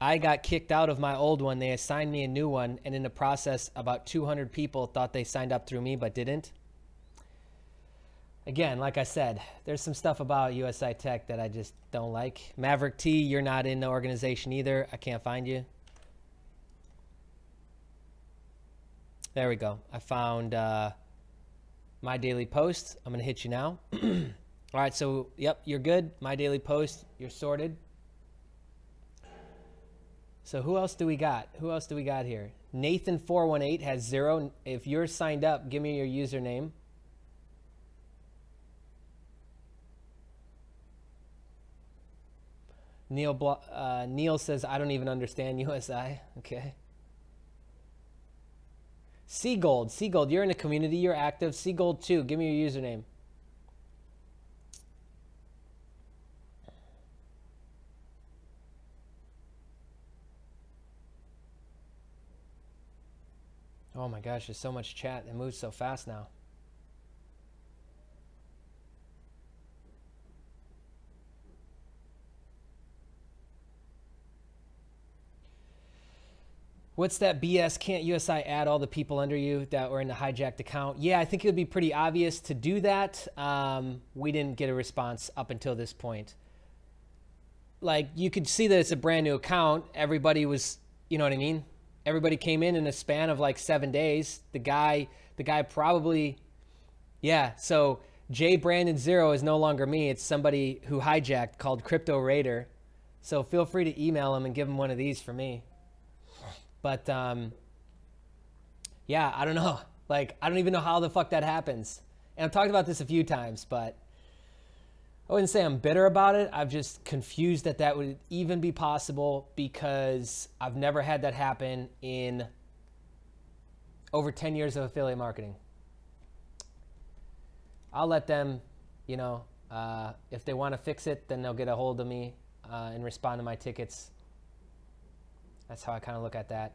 I got kicked out of my old one. They assigned me a new one, and in the process, about 200 people thought they signed up through me but didn't. Again, like I said, there's some stuff about USI Tech that I just don't like. Maverick T, you're not in the organization either. I can't find you. There we go. I found My Daily Post. I'm going to hit you now. All right, so, yep, you're good. My Daily Post, you're sorted. So who else do we got? Who else do we got here? Nathan418 has 0. If you're signed up, give me your username. Neil says, I don't even understand USI. Okay. Seagold, you're in the community. You're active. Seagold 2, give me your username. Oh my gosh, there's so much chat. It moves so fast now. What's that BS? Can't USI add all the people under you that were in the hijacked account? Yeah, I think it would be pretty obvious to do that. We didn't get a response up until this point. Like, you could see that it's a brand new account. Everybody was, you know what I mean? Everybody came in a span of like 7 days. The guy probably, yeah. So J Brandon 0 is no longer me. It's somebody who hijacked called Crypto Raider. So feel free to email him and give him one of these for me. But yeah, I don't know. Like, I don't even know how the fuck that happens. And I've talked about this a few times, but I wouldn't say I'm bitter about it. I'm just confused that that would even be possible because I've never had that happen in over 10 years of affiliate marketing. I'll let them, you know, if they want to fix it, then they'll get a hold of me and respond to my tickets. That's how I kind of look at that.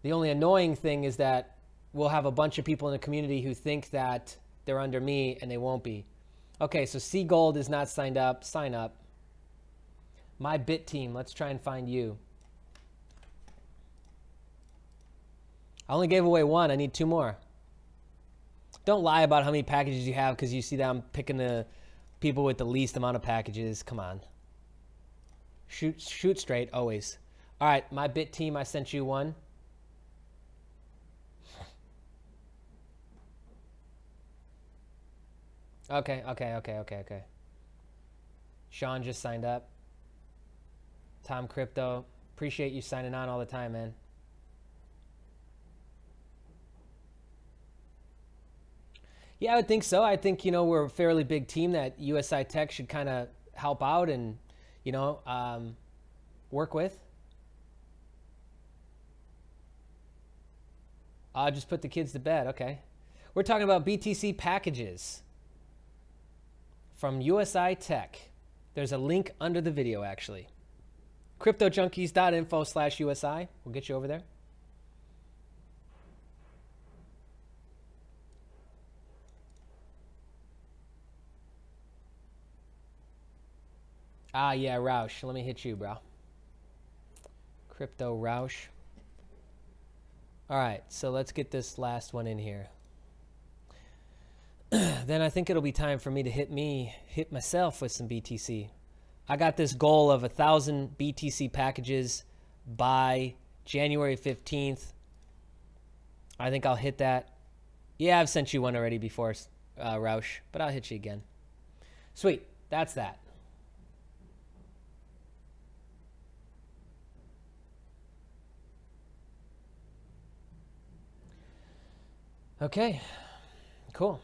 The only annoying thing is that we'll have a bunch of people in the community who think that they're under me and they won't be. Okay, so Seagold is not signed up. Sign up. My Bit Team, let's try and find you. I only gave away 1. I need 2 more. Don't lie about how many packages you have because you see that I'm picking the people with the least amount of packages. Come on. Shoot straight, always. All right, My Bit Team, I sent you 1. Okay. Sean just signed up. Tom Crypto, appreciate you signing on all the time, man. Yeah, I would think so. I think, you know, we're a fairly big team that USI Tech should kind of help out and, you know, work with. I'll just put the kids to bed. Okay. We're talking about BTC packages from USI Tech. There's a link under the video, actually. CryptoJunkies.info/USI. We'll get you over there. Ah, yeah, Roush. Let me hit you, bro. Crypto Roush. All right, so let's get this last one in here. Then I think it'll be time for me to hit myself with some BTC. I got this goal of 1,000 BTC packages by January 15th. I think I'll hit that. Yeah, I've sent you one already before, Roush, but I'll hit you again. Sweet, that's that. Okay, cool.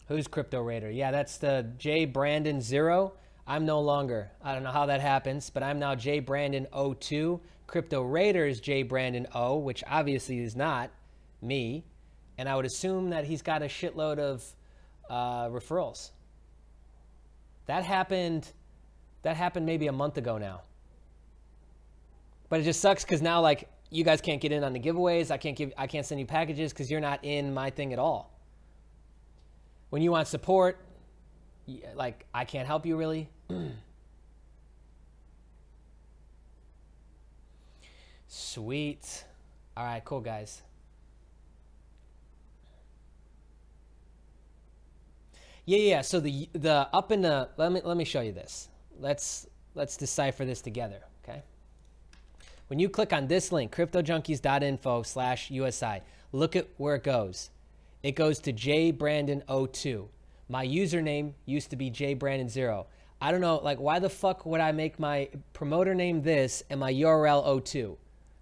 Who's Crypto Raider? Yeah, that's the J Brandon 0. I'm no longer. I don't know how that happens, but I'm now J Brandon 02. Crypto Raider is J Brandon 0, which obviously is not me. And I would assume that he's got a shitload of referrals. That happened maybe a month ago now. But it just sucks because now, like, you guys can't get in on the giveaways. I can't send you packages because you're not in my thing at all. When you want support, like, I can't help you really. Sweet. All right, cool, guys. Yeah. So the up in the let me show you this. Let's decipher this together. Okay. When you click on this link, cryptojunkies.info/USI, look at where it goes. It goes to jbrandon02. My username used to be jbrandon0. I don't know, like, why the fuck would I make my promoter name this and my URL 02?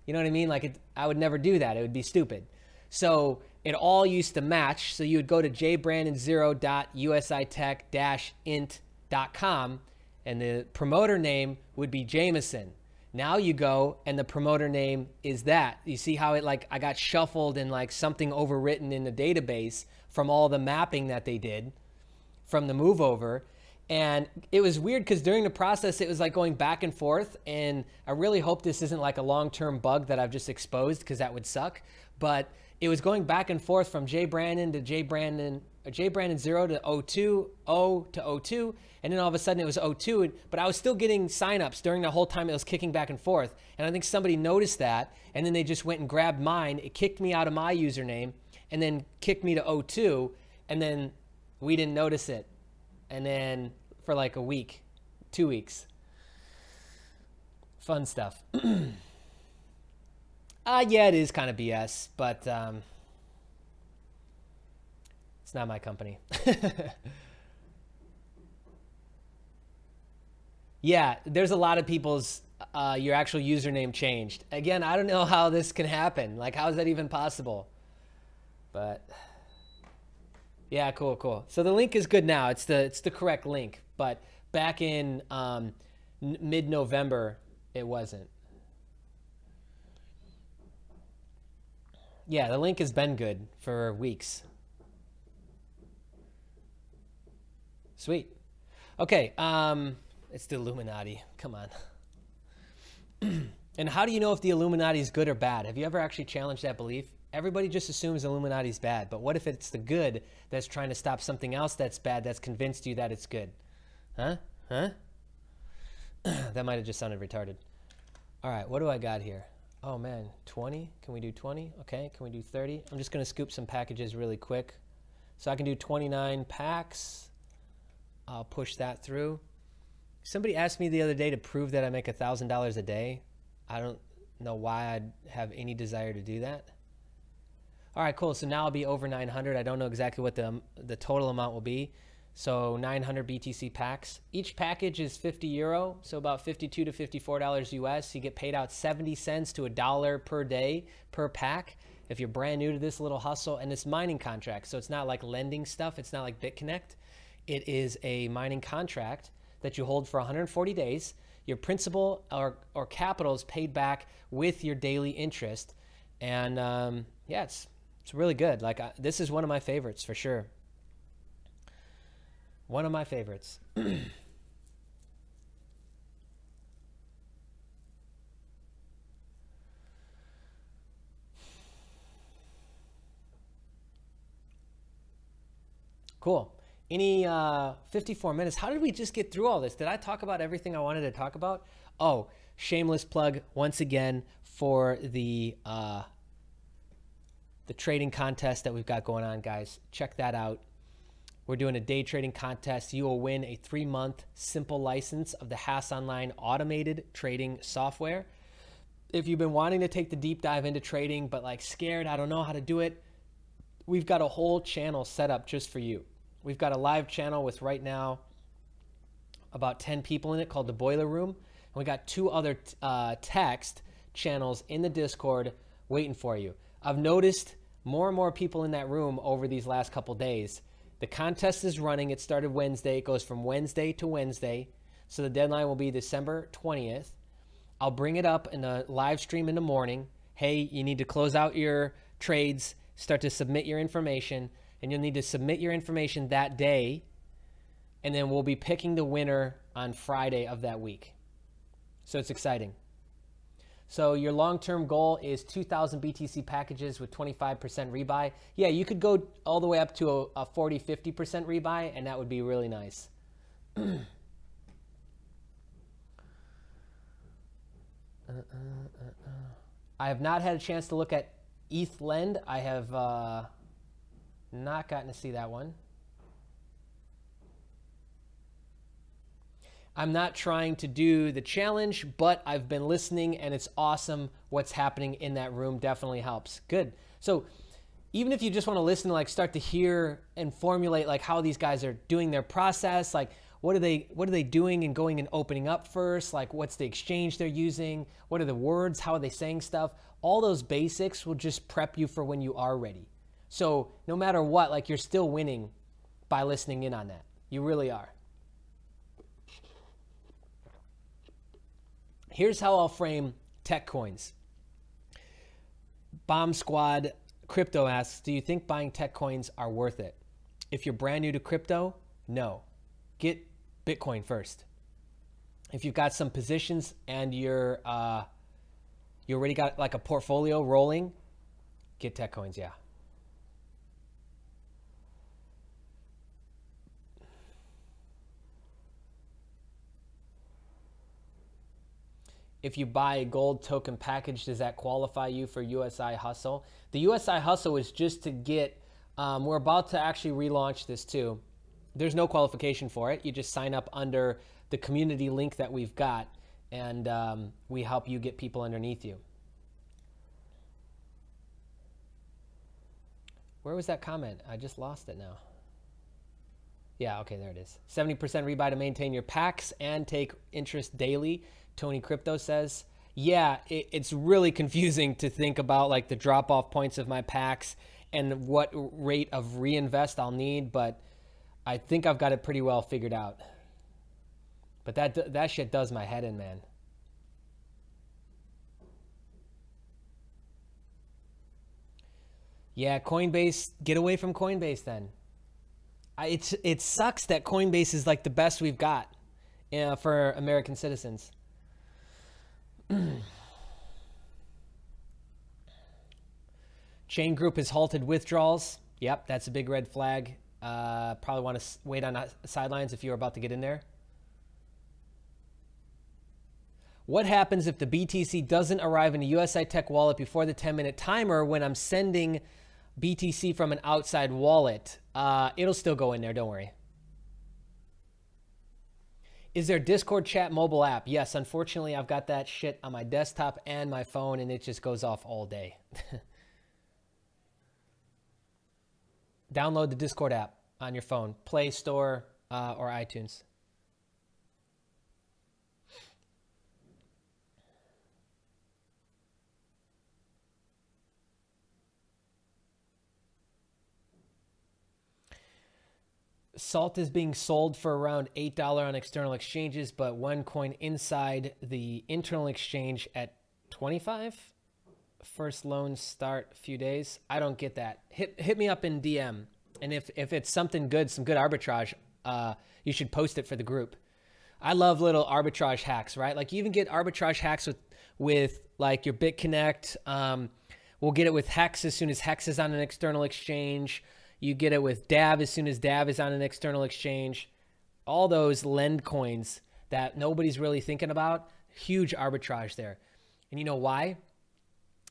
You know what I mean? Like, I would never do that. It would be stupid. So it all used to match. So you would go to jbrandon0.usitech-int.com and the promoter name would be Jameson. Now you go and the promoter name is that. You see how it, like, I got shuffled and like something overwritten in the database from all the mapping that they did from the move over. And it was weird because during the process, it was like going back and forth. And I really hope this isn't like a long-term bug that I've just exposed, because that would suck. But it was going back and forth from jbrandon to jbrandon0 to 02, O to 02. And then all of a sudden it was 02. But I was still getting signups during the whole time it was kicking back and forth. And I think somebody noticed that. And then they just went and grabbed mine. It kicked me out of my username and then kicked me to 02. And then we didn't notice it. And then for like a week, 2 weeks. Fun stuff. Yeah, it is kind of BS, but it's not my company. Yeah, there's a lot of people's, your actual username changed. Again, I don't know how this can happen. Like, how is that even possible? But yeah, cool. So the link is good now. It's the correct link, but back in mid-November, it wasn't. Yeah, the link has been good for weeks. Sweet. Okay, it's the Illuminati. Come on. And how do you know if the Illuminati is good or bad? Have you ever actually challenged that belief? Everybody just assumes Illuminati is bad, but what if it's the good that's trying to stop something else that's bad that's convinced you that it's good? Huh? That might have just sounded retarded. All right, what do I got here? Oh man, 20? Can we do 20? Okay, can we do 30? I'm just gonna scoop some packages really quick. So I can do 29 packs. I'll push that through. Somebody asked me the other day to prove that I make $1,000 a day. I don't know why I'd have any desire to do that. All right, cool. So now I'll be over 900. I don't know exactly what the total amount will be. So 900 BTC packs. Each package is 50 euro, so about $52 to $54 US. You get paid out 70 cents to $1 per day per pack if you're brand new to this little hustle. And it's mining contract, so it's not like lending stuff. It's not like BitConnect. It is a mining contract that you hold for 140 days. Your principal or capital is paid back with your daily interest. And yeah, it's really good. Like, this is one of my favorites for sure. One of my favorites. Cool. Any 54 minutes. How did we just get through all this? Did I talk about everything I wanted to talk about? Oh, shameless plug once again for the trading contest that we've got going on, guys. Check that out. We're doing a day trading contest. You will win a 3-month simple license of the Haas Online automated trading software. If you've been wanting to take the deep dive into trading, but like scared, I don't know how to do it, we've got a whole channel set up just for you. We've got a live channel with right now about 10 people in it called the Boiler Room. And we got 2 other text channels in the Discord waiting for you. I've noticed more and more people in that room over these last couple days. The contest is running. It started Wednesday. It goes from Wednesday to Wednesday. So the deadline will be December 20th. I'll bring it up in a live stream in the morning. Hey, you need to close out your trades, start to submit your information, and you'll need to submit your information that day. And then we'll be picking the winner on Friday of that week. So it's exciting. So your long-term goal is 2,000 BTC packages with 25% rebuy. Yeah, you could go all the way up to a 40, 50% rebuy, and that would be really nice. I have not had a chance to look at ETH Lend. I have not gotten to see that one. I'm not trying to do the challenge, but I've been listening and it's awesome. What's happening in that room definitely helps. Good. So even if you just want to listen to like start to hear and formulate like how these guys are doing their process, like what are they doing and going and opening up first? Like what's the exchange they're using? What are the words? How are they saying stuff? All those basics will just prep you for when you are ready. So no matter what, like you're still winning by listening in on that. You really are. Here's how I'll frame tech coins. Bomb Squad Crypto asks, do you think buying tech coins are worth it? If you're brand new to crypto, no. Get Bitcoin first. If you've got some positions and you already got like a portfolio rolling, get tech coins, yeah. If you buy a gold token package, does that qualify you for USI Hustle? The USI Hustle is just to get, we're about to actually relaunch this too. There's no qualification for it. You just sign up under the community link that we've got, and we help you get people underneath you. Where was that comment? I just lost it now. Yeah, okay, there it is. 70% rebuy to maintain your packs and take interest daily. Tony Crypto says, yeah, it's really confusing to think about like the drop-off points of my packs and what rate of reinvest I'll need, but I think I've got it pretty well figured out. But that shit does my head in, man. Yeah, Coinbase, get away from Coinbase then. It sucks that Coinbase is like the best we've got for American citizens. Chain Group has halted withdrawals. Yep, that's a big red flag. Probably want to wait on the sidelines if you're about to get in there. What happens if the BTC doesn't arrive in a USI Tech wallet before the 10-minute timer when I'm sending BTC from an outside wallet? It'll still go in there, don't worry. Is there Discord chat mobile app? Yes, unfortunately, I've got that shit on my desktop and my phone, and it just goes off all day. Download the Discord app on your phone, Play Store or iTunes. Salt is being sold for around $8 on external exchanges, but one coin inside the internal exchange at 25. First loans start a few days. I don't get that. Hit me up in DM, and if it's something good, some good arbitrage, you should post it for the group. I love little arbitrage hacks, right? Like you even get arbitrage hacks with like your BitConnect. We'll get it with Hex as soon as Hex is on an external exchange. You get it with DAV as soon as DAV is on an external exchange. All those lend coins that nobody's really thinking about, huge arbitrage there. And you know why?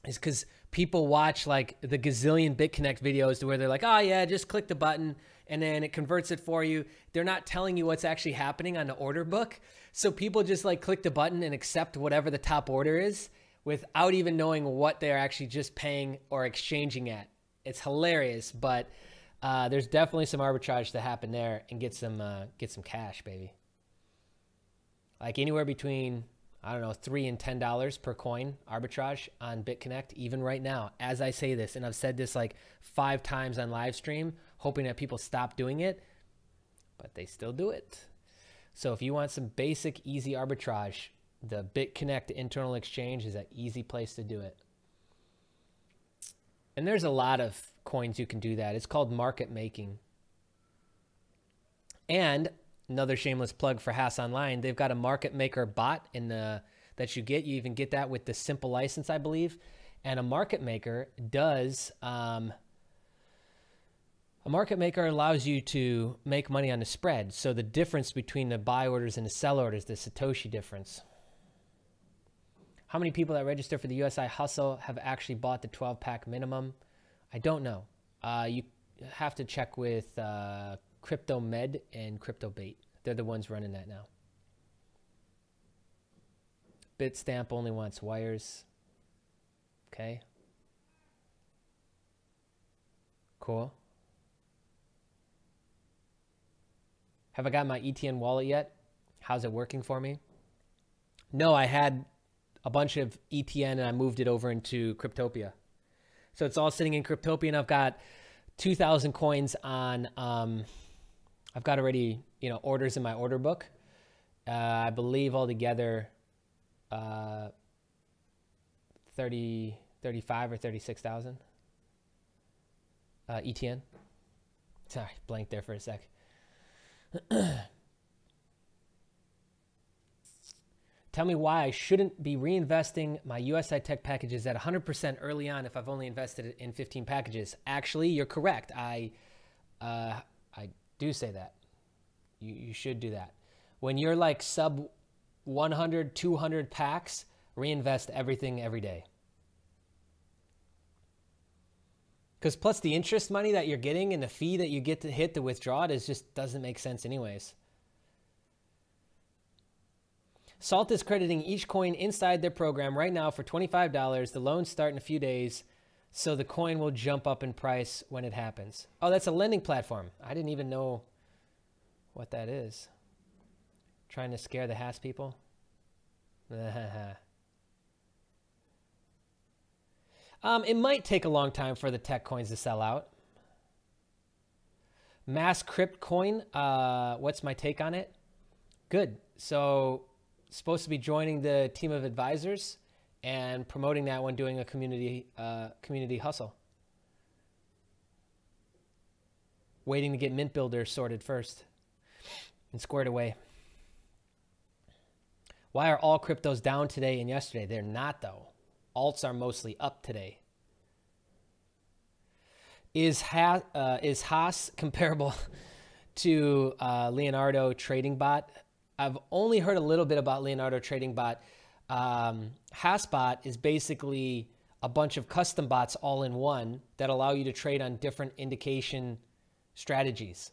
It's because people watch like the gazillion BitConnect videos to where they're like, oh yeah, just click the button and then it converts it for you. They're not telling you what's actually happening on the order book. So people just like click the button and accept whatever the top order is without even knowing what they're actually just paying or exchanging at. It's hilarious, but there's definitely some arbitrage to happen there and get some cash, baby. Like anywhere between, I don't know, $3 and $10 per coin arbitrage on BitConnect, even right now, as I say this, and I've said this like 5 times on live stream, hoping that people stop doing it, but they still do it. So if you want some basic, easy arbitrage, the BitConnect internal exchange is an easy place to do it. And there's a lot of coins you can do that. It's called market making. And another shameless plug for Haas Online, they've got a market maker bot in the that you get. You even get that with the simple license, I believe. And a market maker does a market maker allows you to make money on the spread. So the difference between the buy orders and the sell orders, the Satoshi difference. How many people that register for the USI Hustle have actually bought the 12-pack minimum? I don't know. You have to check with Crypto Med and Crypto Bait. They're the ones running that now. Bitstamp only wants wires. Okay. Cool. Have I got my ETN wallet yet? How's it working for me? No, I had a bunch of ETN and I moved it over into Cryptopia. So it's all sitting in Cryptopia, and I've got 2,000 coins on, I've got already, you know, orders in my order book. I believe altogether 35 or 36,000 ETN. Sorry, blanked there for a sec. Tell me why I shouldn't be reinvesting my USI Tech packages at 100% early on if I've only invested in 15 packages. Actually, you're correct. I do say that. You should do that. When you're like sub 100, 200 packs, reinvest everything every day. Because plus the interest money that you're getting and the fee that you get to hit to withdraw it just doesn't make sense anyways. Salt is crediting each coin inside their program right now for $25. The loans start in a few days, so the coin will jump up in price when it happens. Oh, that's a lending platform. I didn't even know what that is. Trying to scare the Haas people? It might take a long time for the tech coins to sell out. Mass Crypt coin, what's my take on it? Good. So supposed to be joining the team of advisors and promoting that one, doing a community hustle. Waiting to get Mint Builder sorted first and squared away. Why are all cryptos down today and yesterday? They're not, though. Alts are mostly up today. Is Haas comparable to Leonardo Trading Bot? I've only heard a little bit about Leonardo Trading Bot. Haasbot is basically a bunch of custom bots all in one that allow you to trade on different indication strategies.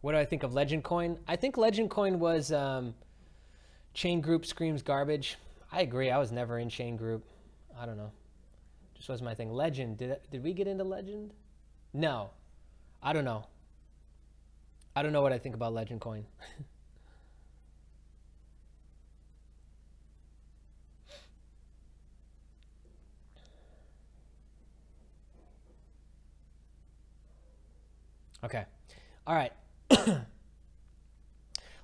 What do I think of Legend Coin? I think Legend Coin was Chain Group screams garbage. I agree. I was never in Chain Group. I don't know. Just wasn't my thing. Legend. Did we get into Legend? No. I don't know. I don't know what I think about Legend Coin. Okay. All right.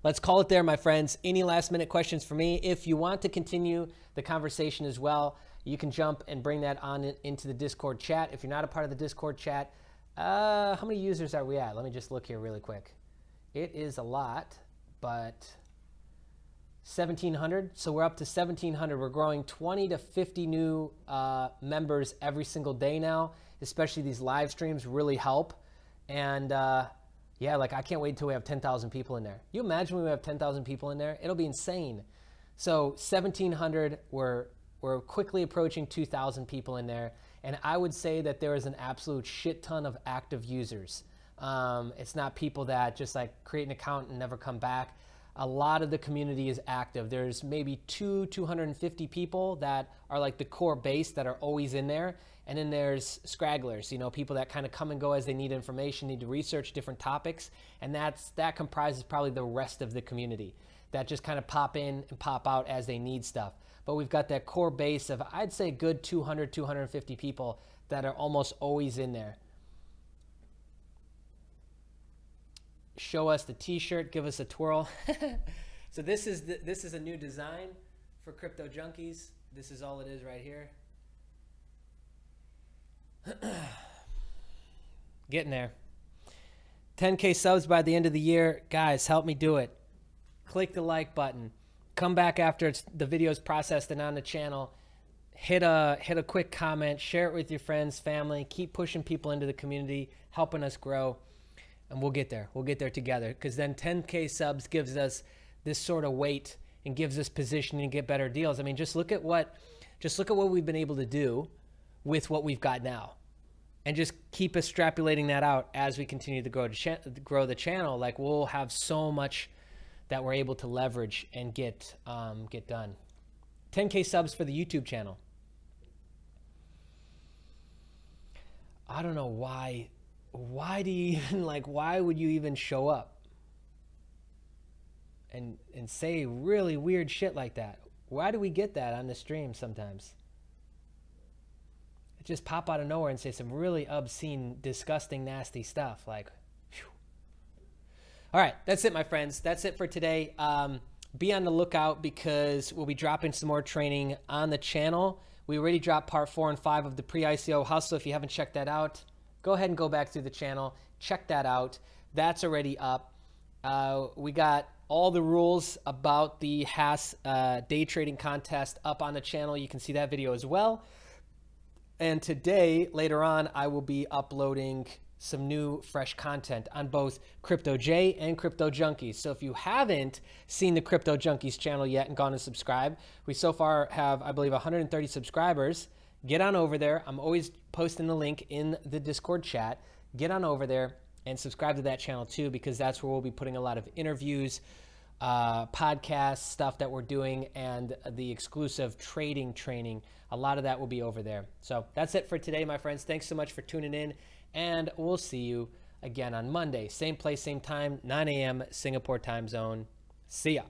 Let's call it there, my friends. Any last minute questions for me? If you want to continue the conversation as well, you can jump and bring that on into the Discord chat. If you're not a part of the Discord chat, how many users are we at? Let me just look here really quick. It is a lot, but 1,700. So we're up to 1,700. We're growing 20 to 50 new members every single day now. Especially these live streams really help. And yeah, like I can't wait until we have 10,000 people in there. You imagine when we have 10,000 people in there? It'll be insane. So 1,700, we're quickly approaching 2,000 people in there. And I would say that there is an absolute shit ton of active users. It's not people that just like create an account and never come back. A lot of the community is active. There's maybe 250 people that are like the core base that are always in there. And then there's scragglers, you know, people that kind of come and go as they need information, need to research different topics. And that comprises probably the rest of the community that just kind of pop in and pop out as they need stuff. But we've got that core base of, I'd say, good 200, 250 people that are almost always in there. Show us the t-shirt, give us a twirl. So this is a new design for Crypto Junkies. This is all it is right here. Getting there. 10K subs by the end of the year. Guys, help me do it. Click the like button. Come back after the video's processed and on the channel. Hit a quick comment. Share it with your friends, family. Keep pushing people into the community, helping us grow. And we'll get there. We'll get there together. Because then 10K subs gives us this sort of weight and gives us positioning and get better deals. I mean, just look at what we've been able to do with what we've got now, and just keep extrapolating that out as we continue to grow the channel. Like, we'll have so much that we're able to leverage and get done. 10K subs for the YouTube channel. I don't know why. Why do you even, like, why would you even show up and say really weird shit like that? Why do we get that on the stream sometimes? It just pop out of nowhere and say some really obscene, disgusting, nasty stuff. Like, whew. All right, that's it, my friends. That's it for today. Be on the lookout because we'll be dropping some more training on the channel. We already dropped part 4 and 5 of the pre-ICO hustle. If you haven't checked that out, go ahead and go back through the channel. Check that out. That's already up. We got all the rules about the Haas day trading contest up on the channel. You can see that video as well. And today, later on, I will be uploading some new fresh content on both Crypto J and Crypto Junkies. So if you haven't seen the Crypto Junkies channel yet and gone to subscribe, we so far have, I believe, 130 subscribers. Get on over there. I'm always posting the link in the Discord chat. Get on over there and subscribe to that channel too, because that's where we'll be putting a lot of interviews, podcasts, stuff that we're doing, and the exclusive trading training. A lot of that will be over there. So that's it for today, my friends. Thanks so much for tuning in, and we'll see you again on Monday. Same place, same time, 9 a.m. Singapore time zone. See ya.